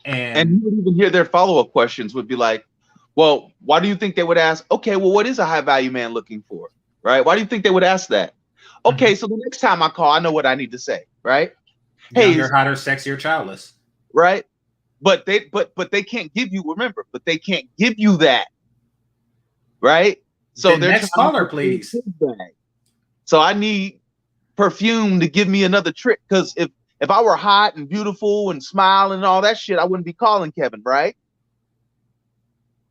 And you would even hear their follow-up questions would be like, well, why do you think they would ask, okay, well, what is a high value man looking for? Right? Why do you think they would ask that? Okay, so the next time I call, I know what I need to say, right? Younger, hotter, sexier, childless. Right? But they can't give you, remember, but they can't give you that. Right? So the next caller, please. So I need perfume to give me another trick. Because if I were hot and beautiful and smiling and all that shit, I wouldn't be calling Kevin, right?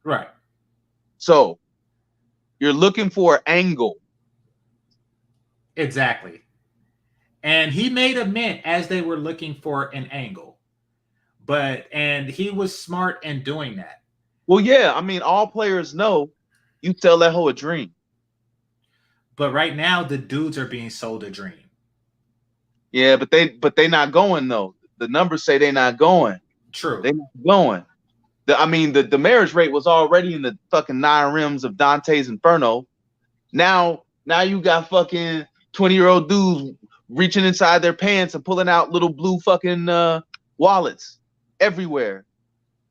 Right. So you're looking for an angle. Exactly. And he made a mint as they were looking for an angle. And he was smart in doing that. Well, yeah, I mean, all players know you sell that whole a dream. But right now, the dudes are being sold a dream. Yeah, but they not going though. The numbers say they're not going. True. They're not going. The marriage rate was already in the fucking 9 rims of Dante's Inferno. Now you got fucking 20-year-old dudes reaching inside their pants and pulling out little blue fucking wallets everywhere.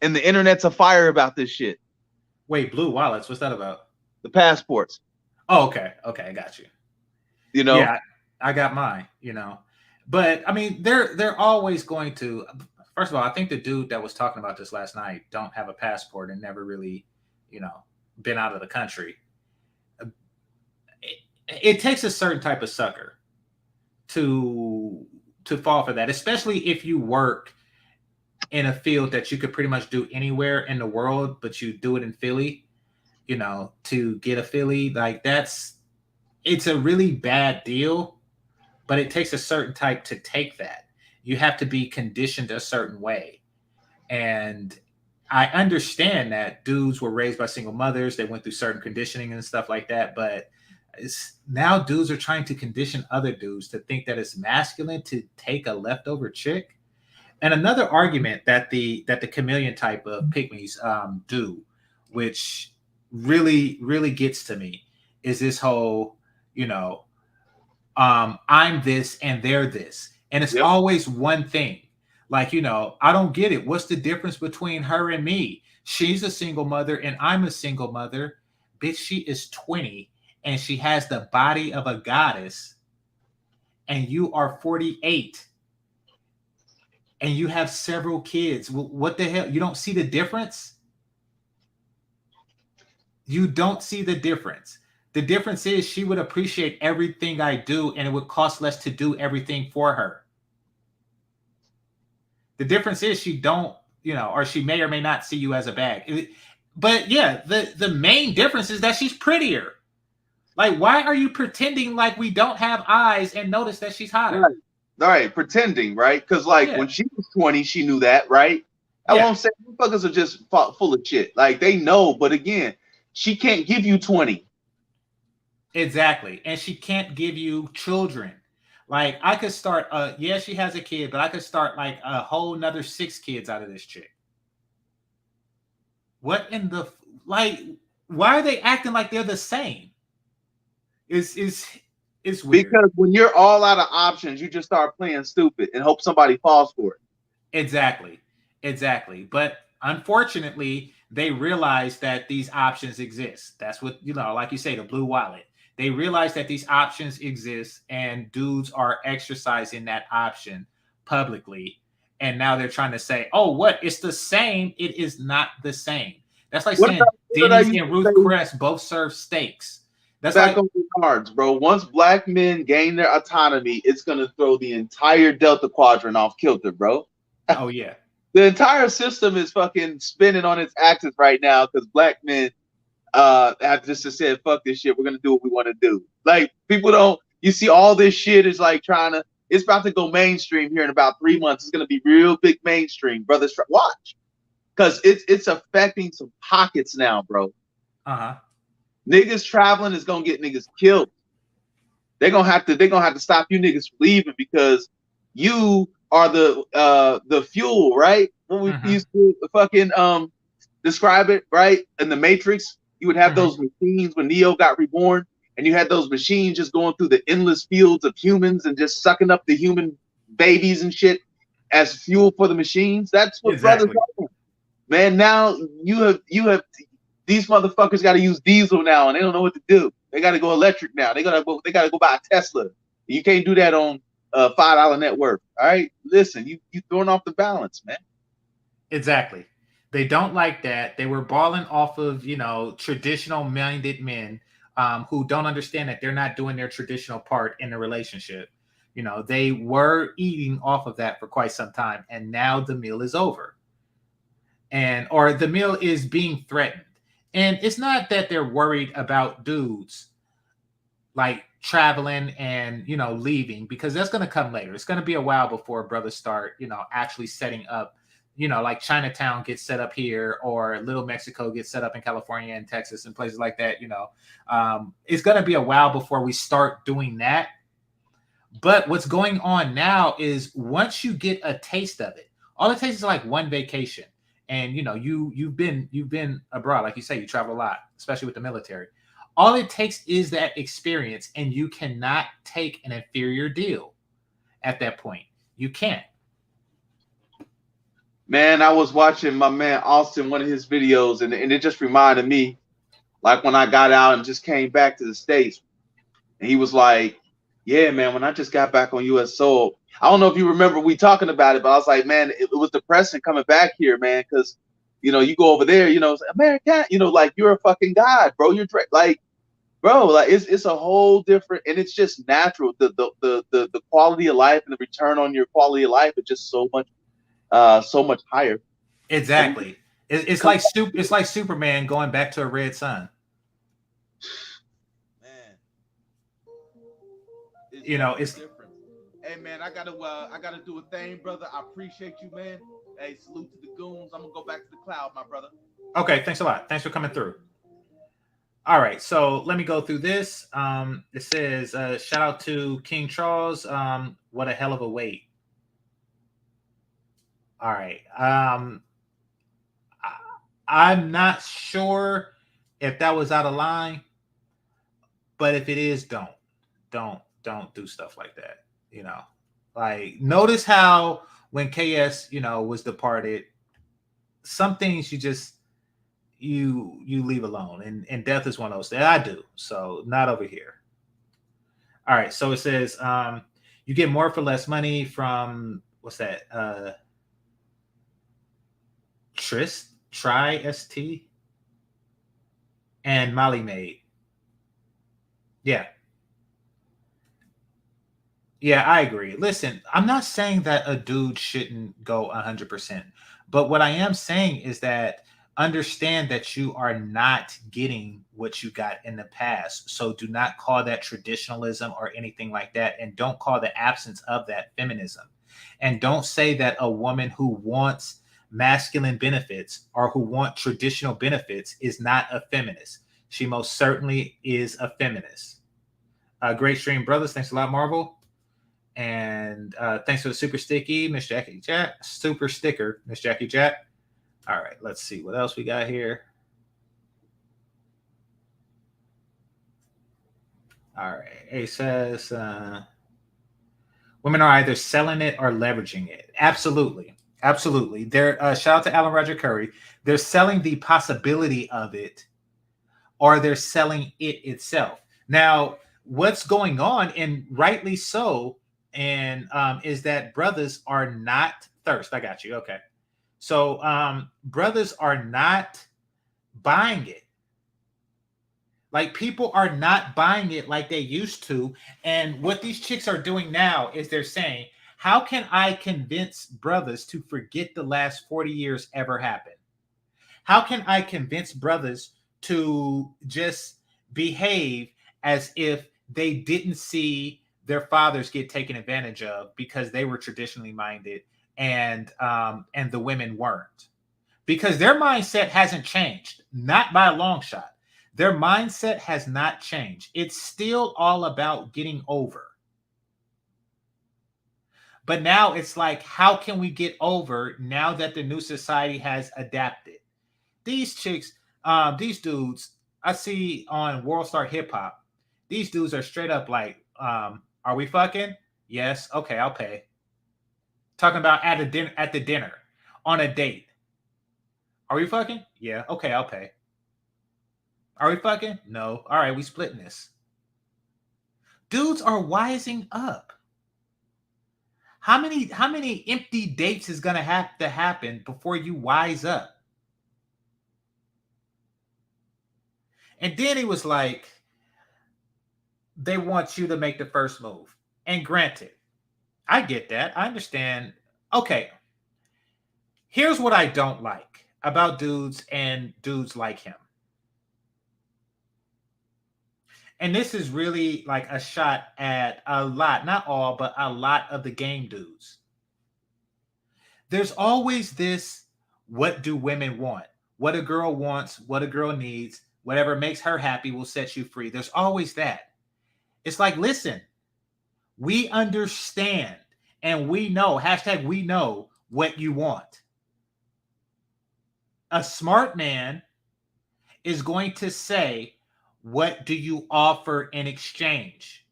And the internet's afire about this shit. Wait, blue wallets? What's that about? The passports. Oh, okay. Okay, I got you. Yeah, I got mine, But I mean, they're always going to. First of all, I think the dude that was talking about this last night don't have a passport and never really, been out of the country. It takes a certain type of sucker to fall for that, especially if you work in a field that you could pretty much do anywhere in the world, but you do it in Philly, to get a Philly, like it's a really bad deal, but it takes a certain type to take that. You have to be conditioned a certain way. And I understand that dudes were raised by single mothers. They went through certain conditioning and stuff like that. But now dudes are trying to condition other dudes to think that it's masculine to take a leftover chick. And another argument that the chameleon type of pygmies do, which really, really gets to me, is this whole, I'm this and they're this. And it's always one thing. Like, I don't get it. What's the difference between her and me? She's a single mother and I'm a single mother. Bitch, she is 20 and she has the body of a goddess. And you are 48. And you have several kids. What the hell? You don't see the difference? You don't see the difference. The difference is she would appreciate everything I do and it would cost less to do everything for her. The difference is she don't, or she may or may not see you as a bag. But yeah, the main difference is that she's prettier. Like, why are you pretending like we don't have eyes and notice that she's hotter? Right, pretending, right? Because when she was 20, she knew that, right? That's what I'm saying. Motherfuckers are just full of shit. Like, they know, but again, she can't give you 20. Exactly. And she can't give you children. Like, I could start, she has a kid, but I could start like a whole nother 6 kids out of this chick. What in the, why are they acting like they're the same? It's weird. Because when you're all out of options, you just start playing stupid and hope somebody falls for it. Exactly. But unfortunately, they realize that these options exist. That's what, like you say, the blue wallet. They realize that these options exist and dudes are exercising that option publicly. And now they're trying to say, oh, what? It's the same. It is not the same. That's like What saying did I Denny's used and to Ruth say Chris both serve steaks. That's back like, on the cards, bro? Once black men gain their autonomy, it's gonna throw the entire Delta Quadrant off kilter, bro. oh, yeah. The entire system is fucking spinning on its axis right now because black men have just said, fuck this shit, we're gonna do what we want to do. Like, people don't, you see all this shit is like it's about to go mainstream here in about 3 months. It's gonna be real big mainstream, brothers. Watch, because it's affecting some pockets now, bro. Uh-huh. Niggas traveling is gonna get niggas killed. They're gonna have to stop you niggas from leaving because you are the fuel, right? When we used to fucking describe it, right? In the Matrix, you would have those machines when Neo got reborn, and you had those machines just going through the endless fields of humans and just sucking up the human babies and shit as fuel for the machines. That's what brothers are. Man, now you have these motherfuckers got to use diesel now, and they don't know what to do. They got to go electric now. They gotta go buy a Tesla. You can't do that on $5 net worth. All right, listen, you throwing off the balance, man. Exactly. They don't like that. They were balling off of, traditional minded men who don't understand that they're not doing their traditional part in the relationship. They were eating off of that for quite some time, and now the meal is over. Or the meal is being threatened. And it's not that they're worried about dudes like traveling and, leaving, because that's going to come later. It's going to be a while before brothers start, actually setting up, like Chinatown gets set up here, or Little Mexico gets set up in California and Texas and places like that. It's going to be a while before we start doing that. But what's going on now is once you get a taste of it, all it takes is like one vacation. And you've been abroad, like you say, you travel a lot, especially with the military. All it takes is that experience, and you cannot take an inferior deal at that point. You can't. Man, I was watching my man Austin, one of his videos, and it just reminded me, like when I got out and just came back to the States, and he was like, yeah, man, when I just got back on US soil, I don't know if you remember we talking about it, but I was like, man, it was depressing coming back here, man, because you go over there, it's American, like you're a fucking god, bro. You're like, bro, like it's a whole different, and it's just natural. The quality of life and the return on your quality of life is just so much higher. Exactly. It's like Superman going back to a red sun. Man, it's different. Hey man, I gotta do a thing, brother. I appreciate you, man. Hey, salute to the goons. I'm gonna go back to the cloud, my brother. Okay, thanks a lot. Thanks for coming through. All right, so let me go through this. It says, shout out to King Charles. What a hell of a wait. All right. I'm not sure if that was out of line, but if it is, don't do stuff like that. Like, notice how when KS, was departed, some things you leave alone, and death is one of those that I do. So not over here. All right. So it says, you get more for less money from, what's that? Tri-ST and Molly Maid. Yeah. Yeah, I agree. Listen, I'm not saying that a dude shouldn't go 100%, but what I am saying is that understand that you are not getting what you got in the past. So do not call that traditionalism or anything like that, and don't call the absence of that feminism. And don't say that a woman who wants masculine benefits or who want traditional benefits is not a feminist. She most certainly is a feminist. Great stream, brothers. Thanks a lot, Marvel. And thanks for the super sticky, Miss Jackie Jack. Super sticker, Miss Jackie Jack. All right, let's see what else we got here. All right, he says women are either selling it or leveraging it. Absolutely. Absolutely. They're shout out to Alan Roger Curry. They're selling the possibility of it, or they're selling it itself. Now, what's going on, and rightly so, and is that brothers are not thirst. I got you. Okay. So brothers are not buying it. Like, people are not buying it like they used to. And what these chicks are doing now is they're saying, how can I convince brothers to forget the last 40 years ever happened? How can I convince brothers to just behave as if they didn't see their fathers get taken advantage of because they were traditionally minded, and the women weren't? Because their mindset hasn't changed, not by a long shot. Their mindset has not changed. It's still all about getting over. But now it's like, how can we get over now that the new society has adapted? These chicks, these dudes, I see on World Star Hip Hop, these dudes are straight up like, are we fucking? Yes. Okay, I'll pay. Talking about at the dinner, on a date. Are we fucking? Yeah. Okay, I'll pay. Are we fucking? No. All right, we splitting this. Dudes are wising up. How many empty dates is gonna have to happen before you wise up? And then he was like, they want you to make the first move. And granted, I get that. I understand. Okay. Here's what I don't like about dudes and dudes like him. And this is really like a shot at a lot, not all, but a lot of the game dudes. There's always this, what do women want? What a girl wants, what a girl needs, whatever makes her happy will set you free. There's always that. It's like, listen, we understand and we know, hashtag we know what you want. A smart man is going to say, what do you offer in exchange?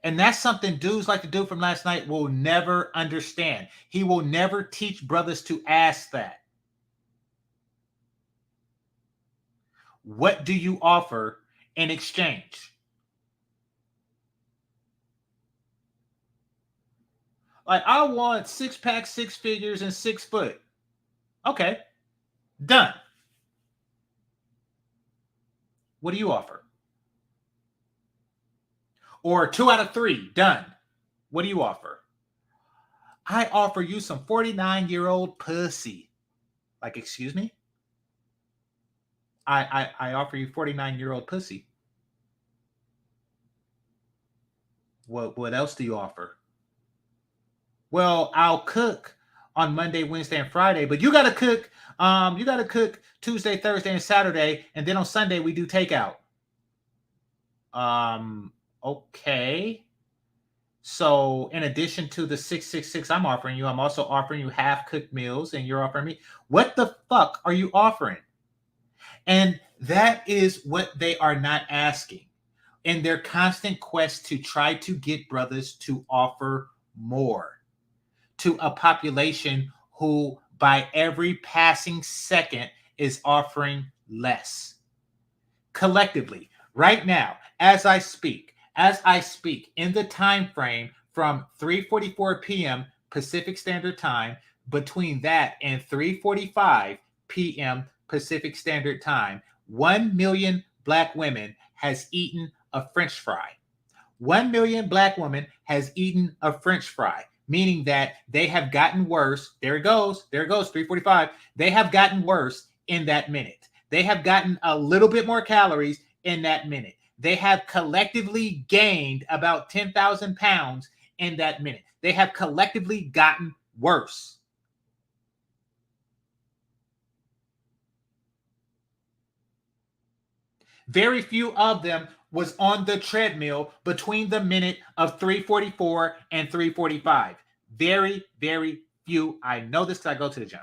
And that's something dudes like the dude from last night will never understand. He will never teach brothers to ask that. What do you offer in exchange? Like, I want 6-pack, 6 figures, and 6 foot. Okay, done. What do you offer? Or 2 out of 3, done. What do you offer? I offer you some 49-year-old pussy. Like, excuse me? I offer you 49-year-old pussy. What else do you offer? Well, I'll cook on Monday, Wednesday, and Friday, but you gotta cook. You gotta cook Tuesday, Thursday, and Saturday, and then on Sunday we do takeout. Okay. So in addition to the 666 I'm offering you, I'm also offering you half cooked meals, and you're offering me. What the fuck are you offering? And that is what they are not asking in their constant quest to try to get brothers to offer more to a population who, by every passing second, is offering less. Collectively, right now, as I speak in the time frame from 3:44 p.m. Pacific Standard Time, between that and 3:45 p.m. Pacific Standard Time, 1 million black women has eaten a French fry. 1 million black women has eaten a French fry, meaning that they have gotten worse. There it goes, 3:45. They have gotten worse in that minute. They have gotten a little bit more calories in that minute. They have collectively gained about 10,000 pounds in that minute. They have collectively gotten worse. Very few of them was on the treadmill between the minute of 3:44 and 3:45. Very, very few. I know this because I go to the gym.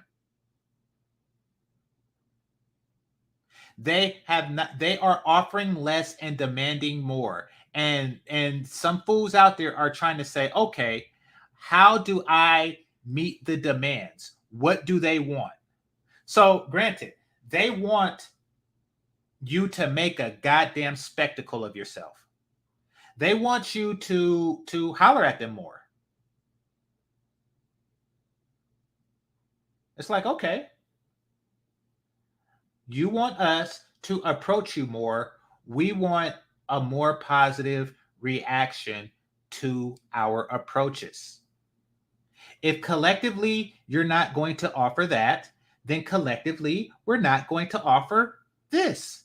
They have not. They are offering less and demanding more. And some fools out there are trying to say, okay, how do I meet the demands. What do they want? So, granted, they want you to make a goddamn spectacle of yourself. They want you to holler at them more. It's like, okay, you want us to approach you more. We want a more positive reaction to our approaches. If collectively you're not going to offer that, then collectively we're not going to offer this.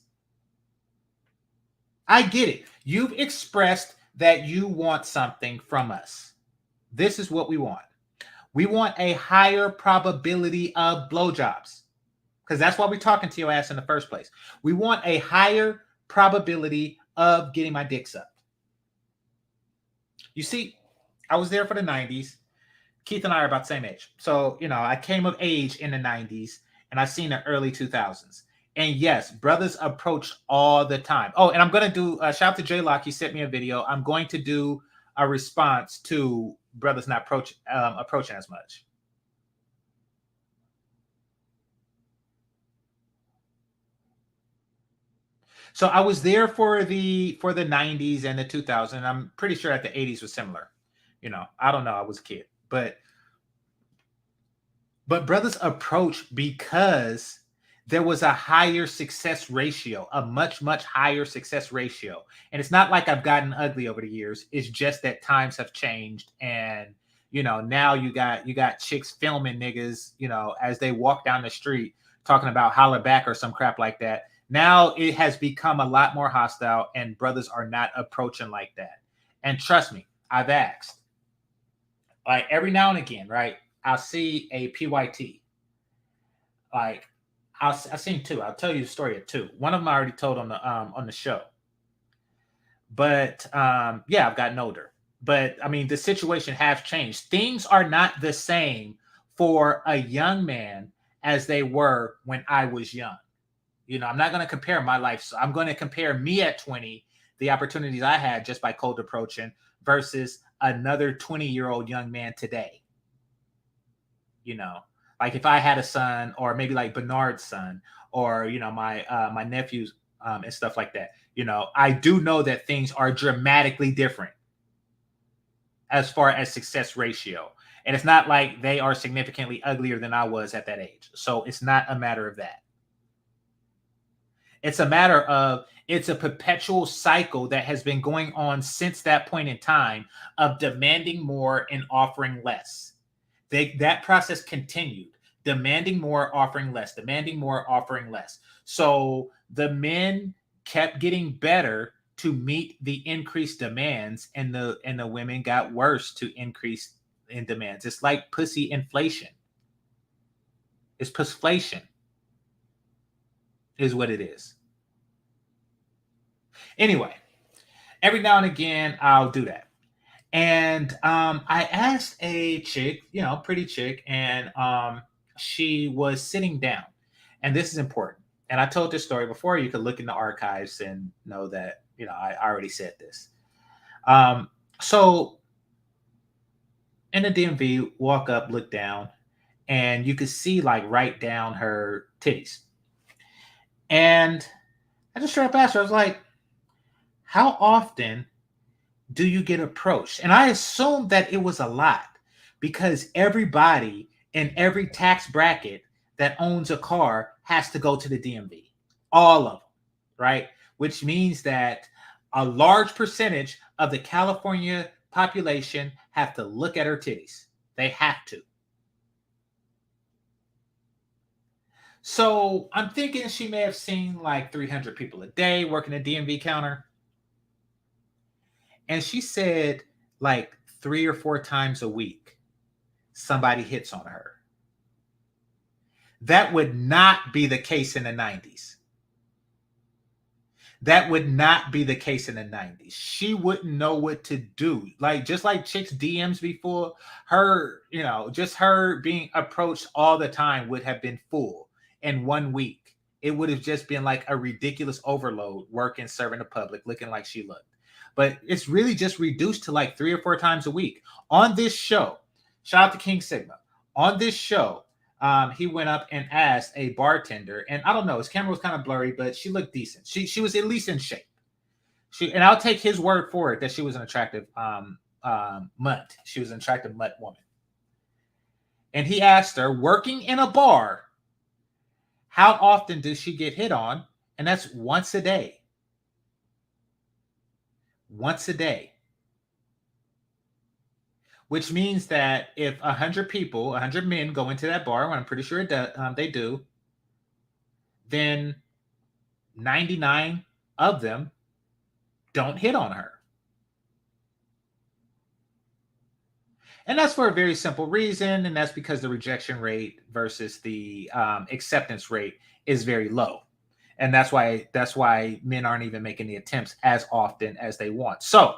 I get it. You've expressed that you want something from us. This is what we want. We want a higher probability of blowjobs, because that's why we're talking to your ass in the first place. We want a higher probability of getting my dick sucked. You see, I was there for the 90s. Keith and I are about the same age. So, I came of age in the 90s and I seen the early 2000s. And yes, brothers approach all the time. Oh, and I'm going to do shout out to J-Lock. He sent me a video. I'm going to do a response to brothers not approaching as much. So I was there for the 90s and the 2000s. And I'm pretty sure that the 80s was similar. I don't know. I was a kid, but brothers approach because there was a higher success ratio, a much, much higher success ratio. And it's not like I've gotten ugly over the years. It's just that times have changed. And, now you got chicks filming niggas, as they walk down the street talking about holler back or some crap like that. Now it has become a lot more hostile and brothers are not approaching like that. And trust me, I've asked. Like every now and again, right? I'll see a PYT. Like I've seen two. I'll tell you the story of two. One of them I already told on the show. But yeah, I've gotten older. But I mean, the situation has changed. Things are not the same for a young man as they were when I was young. I'm not going to compare my life. So I'm going to compare me at 20, the opportunities I had just by cold approaching versus another 20-year-old young man today. Like if I had a son, or maybe like Bernard's son, or my nephews and stuff like that. I do know that things are dramatically different as far as success ratio, and it's not like they are significantly uglier than I was at that age. So it's not a matter of that. It's a matter of it's a perpetual cycle that has been going on since that point in time of demanding more and offering less. That process continued, demanding more, offering less, demanding more, offering less. So the men kept getting better to meet the increased demands, and the women got worse to increase in demands. It's like pussy inflation. It's pussflation is what it is. Anyway, every now and again, I'll do that. And I asked a chick, pretty chick, and she was sitting down. And this is important. And I told this story before. You could look in the archives and know that, I already said this. So in the DMV, walk up, look down, and you could see like right down her titties. And I just straight up asked her, I was like, how often do you get approached? And I assumed that it was a lot, because everybody in every tax bracket that owns a car has to go to the DMV. All of them, right? Which means that a large percentage of the California population have to look at her titties. They have to. So I'm thinking she may have seen like 300 people a day working a DMV counter. And she said like 3 or 4 times a week, somebody hits on her. That would not be the case in the 90s. That would not be the case in the 90s. She wouldn't know what to do. Like, just like chicks DMs before her, just her being approached all the time would have been full in 1 week. It would have just been like a ridiculous overload, working, serving the public, looking like she looked. But it's really just reduced to like 3 or 4 times a week. On this show, shout out to King Sigma. On this show, he went up and asked a bartender, and I don't know, his camera was kind of blurry, but she looked decent. She was at least in shape. And I'll take his word for it that she was an attractive mutt. She was an attractive mutt woman. And he asked her, working in a bar, how often does she get hit on? And that's once a day. Once a day. Which means that if 100 people, 100 men go into that bar, and I'm pretty sure they do, then 99 of them don't hit on her. And that's for a very simple reason, and that's because the rejection rate versus the acceptance rate is very low. And that's why men aren't even making the attempts as often as they want. So,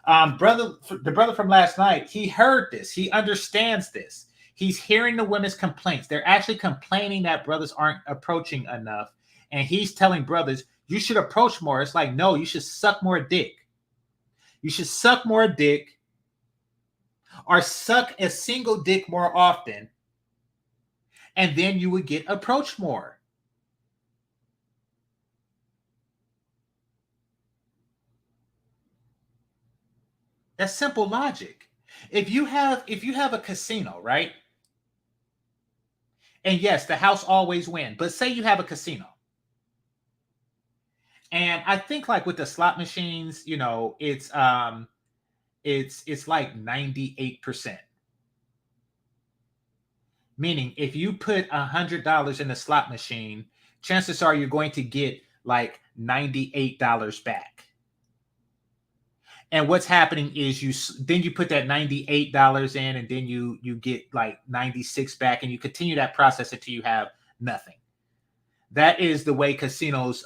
the brother from last night, he heard this. He understands this. He's hearing the women's complaints. They're actually complaining that brothers aren't approaching enough. And he's telling brothers, you should approach more. It's like, no, you should suck more dick. You should suck more dick or suck a single dick more often. And then you would get approached more. That's simple logic. If you have a casino, right? And yes, the house always wins. But say you have a casino. And I think like with the slot machines, it's like 98%. Meaning if you put $100 in the slot machine, chances are you're going to get like $98 back. And what's happening is you put that $98 in, and then you get like 96 back, and you continue that process until you have nothing. That is the way casinos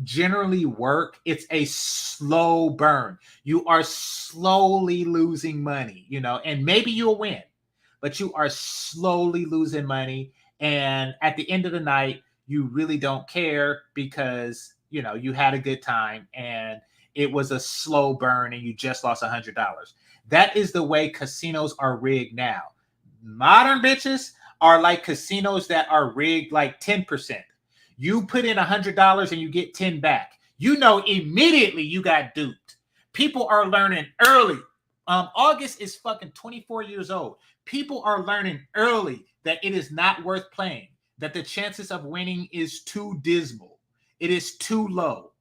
generally work. It's a slow burn. You are slowly losing money, and maybe you'll win, but you are slowly losing money. And at the end of the night, you really don't care because, you had a good time and it was a slow burn and you just lost $100. That is the way casinos are rigged now. Modern bitches are like casinos that are rigged like 10%. You put in $100 and you get 10 back. Immediately you got duped. People are learning early. August is fucking 24 years old. People are learning early that it is not worth playing, that the chances of winning is too dismal. It is too low.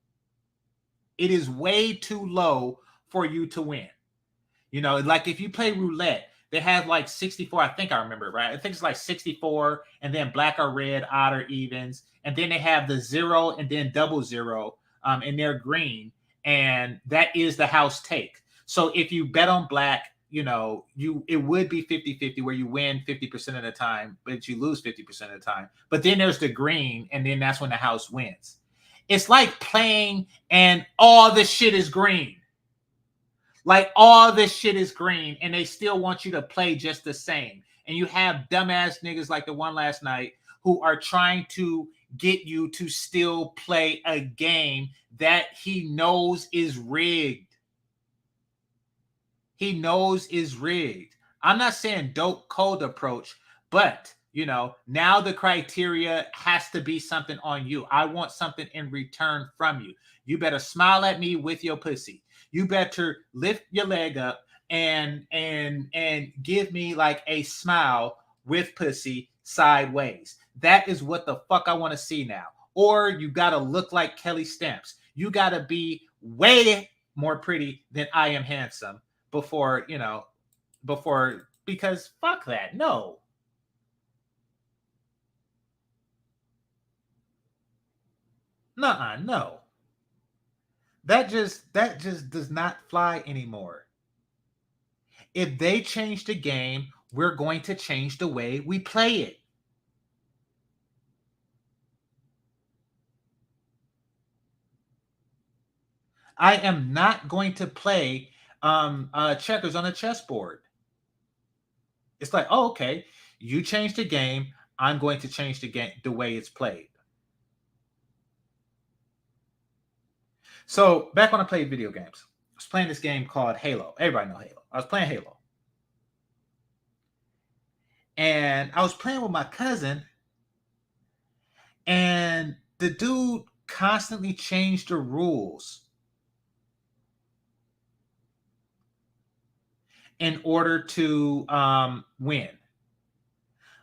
It is way too low for you to win. Like if you play roulette, they have like 64. I think I remember it, right? I think it's like 64, and then black or red, odd or evens. And then they have the 0 and then double 0, and they're green. And that is the house take. So if you bet on black, it would be 50-50 where you win 50% of the time, but you lose 50% of the time. But then there's the green, and then that's when the house wins. It's like playing and all the shit is green. Like all this shit is green, and they still want you to play just the same. And you have dumbass niggas like the one last night who are trying to get you to still play a game that he knows is rigged. He knows is rigged. I'm not saying dope cold approach, but now the criteria has to be something on you. I want something in return from you. You better smile at me with your pussy. You better lift your leg up and give me like a smile with pussy sideways. That is what the fuck I want to see now. Or you got to look like Kelly Stamps. You got to be way more pretty than I am handsome before, because fuck that. No. Nuh-uh, no. That just does not fly anymore. If they change the game, we're going to change the way we play it. I am not going to play checkers on a chessboard. It's like, oh, okay, you changed the game. I'm going to change the game, the way it's played. So back when I played video games, I was playing this game called Halo. Everybody know Halo. I was playing Halo. And I was playing with my cousin, and the dude constantly changed the rules in order to win.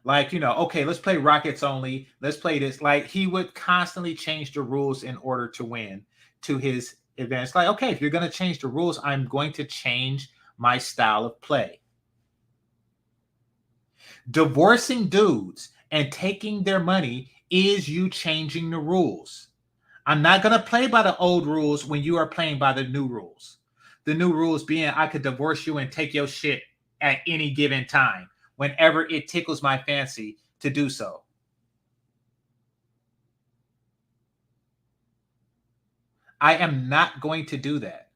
Like, okay, let's play Rockets only. Let's play this. Like, he would constantly change the rules in order to win to his advantage. Like, okay, if you're going to change the rules, I'm going to change my style of play. Divorcing dudes and taking their money is you changing the rules. I'm not going to play by the old rules when you are playing by the new rules. The new rules being I could divorce you and take your shit at any given time, whenever it tickles my fancy to do so. I am not going to do that.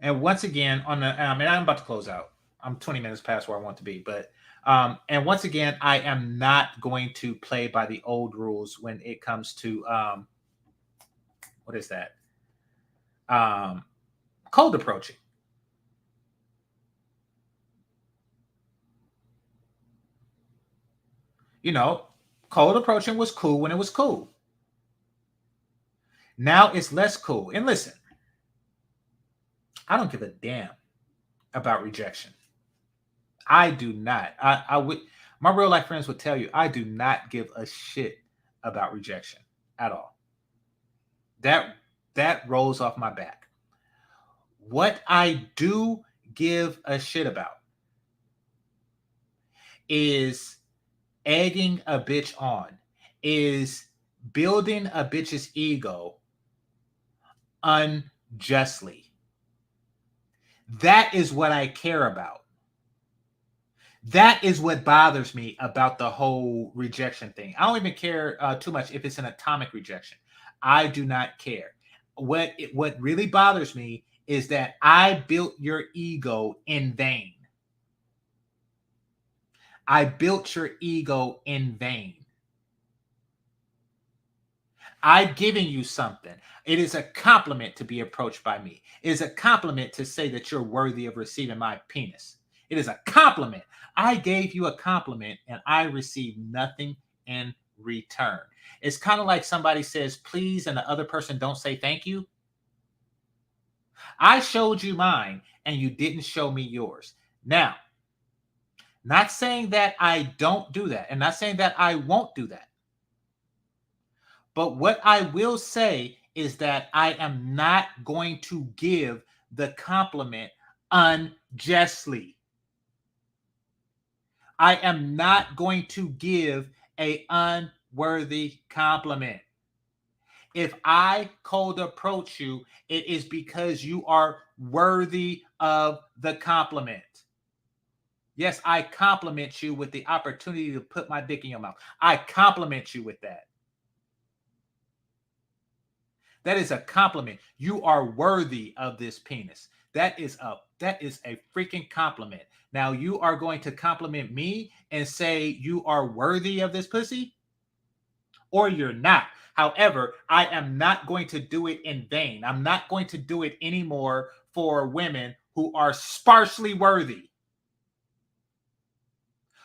And once again, and I'm about to close out. I'm 20 minutes past where I want to be, but and once again, I am not going to play by the old rules when it comes to what is that? Cold approaching. Cold approaching was cool when it was cool. Now it's less cool. And listen, I don't give a damn about rejection. I do not. I would. My real life friends would tell you I do not give a shit about rejection at all. That rolls off my back. What I do give a shit about is egging a bitch on, is building a bitch's ego unjustly. That is what I care about. That is what bothers me about the whole rejection thing. I don't even care too much if it's an atomic rejection. I do not care. What really bothers me is that I built your ego in vain. I built your ego in vain. I've given you something. It is a compliment to be approached by me. It is a compliment to say that you're worthy of receiving my penis. It is a compliment. I gave you a compliment and I received nothing in return. It's kind of like somebody says please and the other person don't say thank you. I showed you mine and you didn't show me yours. Now, not saying that I don't do that and not saying that I won't do that. But what I will say is that I am not going to give the compliment unjustly. I am not going to give an unworthy compliment. If I cold approach you, it is because you are worthy of the compliment. Yes, I compliment you with the opportunity to put my dick in your mouth. I compliment you with that. That is a compliment. You are worthy of this penis. That is a freaking compliment. Now you are going to compliment me and say you are worthy of this pussy, or you're not. However, I am not going to do it in vain. I'm not going to do it anymore for women who are sparsely worthy.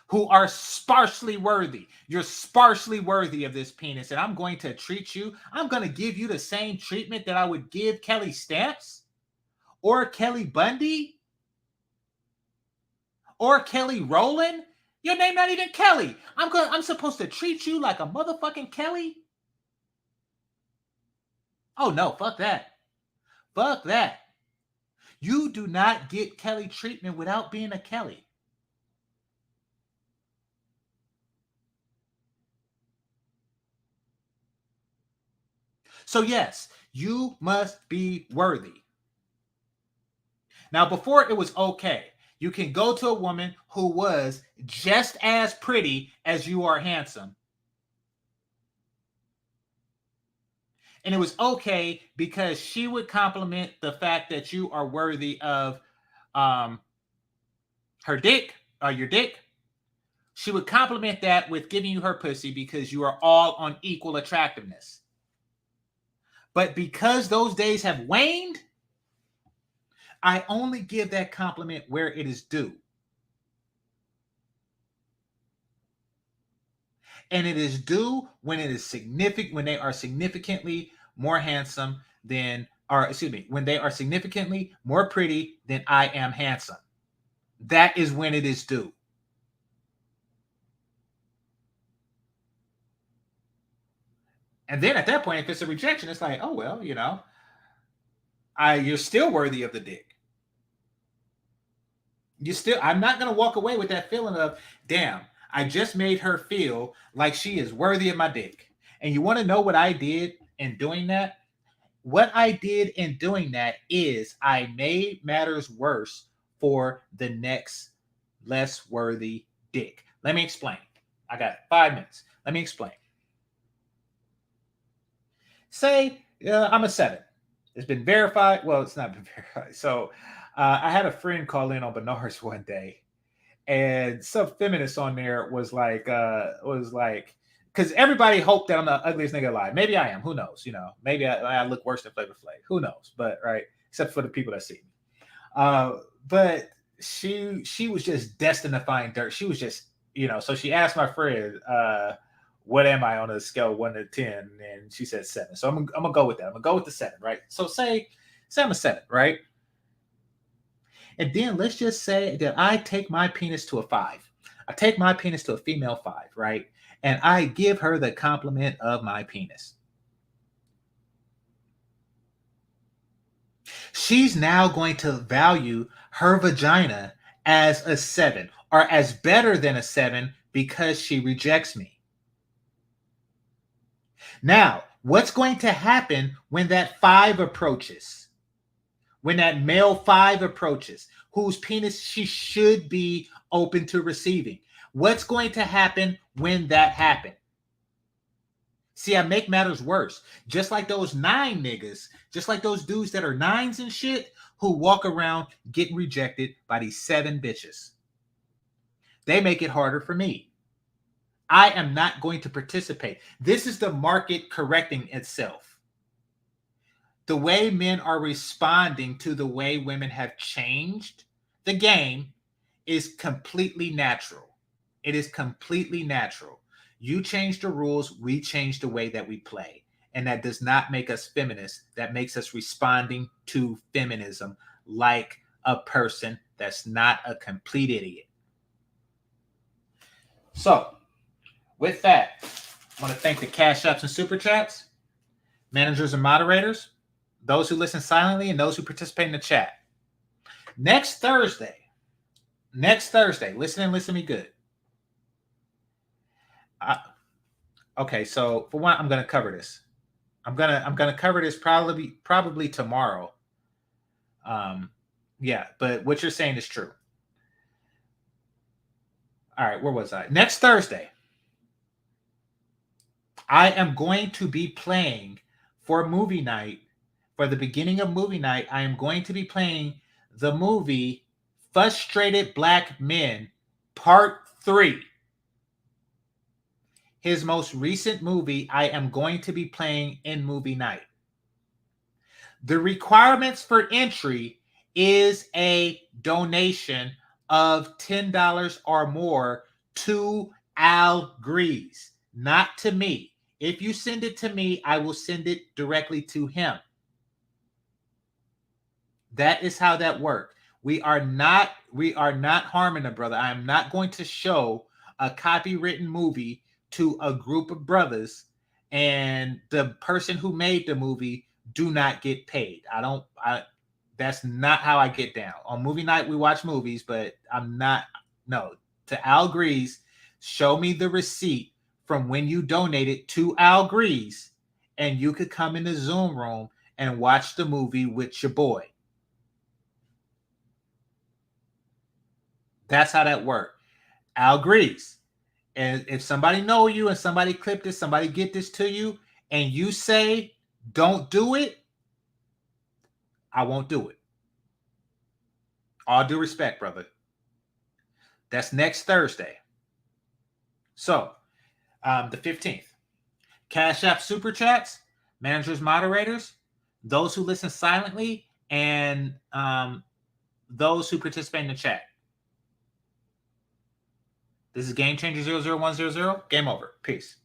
Who are sparsely worthy. You're sparsely worthy of this penis, and I'm going to treat you. I'm going to give you the same treatment that I would give Kelly Stamps or Kelly Bundy or Kelly Rowland. Your name not even Kelly. I'm supposed to treat you like a motherfucking Kelly? Oh no, fuck that. Fuck that. You do not get Kelly treatment without being a Kelly. So yes, you must be worthy. Now, before it was okay, you can go to a woman who was just as pretty as you are handsome. And it was okay because she would compliment the fact that you are worthy of her dick, or your dick. She would compliment that with giving you her pussy because you are all on equal attractiveness. But because those days have waned, I only give that compliment where it is due. And it is due when it is significant, when they are significantly more handsome than, or excuse me, when they are significantly more pretty than I am handsome. That is when it is due. And then at that point, if it's a rejection, it's like, oh well, you're still worthy of the dick. I'm not gonna walk away with that feeling of, damn, I just made her feel like she is worthy of my dick. And you want to know what I did in doing that? What I did in doing that is I made matters worse for the next less worthy dick. Let me explain. I got 5 minutes. Let me explain. Say I'm a 7. It's been verified. Well, it's not been verified. So I had a friend call in on Bernard's one day, and some feminist on there was like, because everybody hoped that I'm the ugliest nigga alive. Maybe I am. Who knows? Maybe I look worse than Flavor Flav. Who knows? But right, except for the people that see me. But she was just destined to find dirt. She was just, So she asked my friend, "What am I on a scale of 1 to 10?" And she said 7. So I'm gonna go with that. I'm gonna go with the 7, right? So say I'm a 7, right? And then let's just say that I take my penis to a 5. I take my penis to a female 5, right? And I give her the compliment of my penis. She's now going to value her vagina as a 7 or as better than a 7 because she rejects me. Now, what's going to happen when that 5 approaches? When that male 5 approaches, whose penis she should be open to receiving. What's going to happen when that happens? See, I make matters worse. Just like those 9 niggas, just like those dudes that are 9s and shit, who walk around getting rejected by these 7 bitches. They make it harder for me. I am not going to participate. This is the market correcting itself. The way men are responding to the way women have changed the game is completely natural. It is completely natural. You change the rules, we change the way that we play. And that does not make us feminists. That makes us responding to feminism like a person that's not a complete idiot. So, with that, I want to thank the Cash Apps and Super Chats, managers and moderators, those who listen silently, and those who participate in the chat. Next Thursday, listen to me good. Okay, so for one, I'm going to cover this. I'm gonna cover this probably tomorrow. Yeah, but what you're saying is true. All right, where was I? Next Thursday, I am going to be playing for movie night. For the beginning of movie night, I am going to be playing the movie Frustrated Black Men Part 3. His most recent movie, I am going to be playing in movie night. The requirements for entry is a donation of $10 or more to Al Grease, not to me. If you send it to me, I will send it directly to him. That is how that works. We are not harming a brother. I am not going to show a copywritten movie to a group of brothers and the person who made the movie do not get paid. That's not how I get down. On movie night, we watch movies, but to Al Grease, show me the receipt from when you donated to Al Grease, and you could come in the Zoom room and watch the movie with your boy. That's how that works. Al Grease. And if somebody know you and somebody clip this, somebody get this to you, and you say, don't do it, I won't do it. All due respect, brother. That's next Thursday. So, the 15th. Cash App Super Chats, managers, moderators, those who listen silently, and those who participate in the chat. This is GameChanger 00100. Game over. Peace.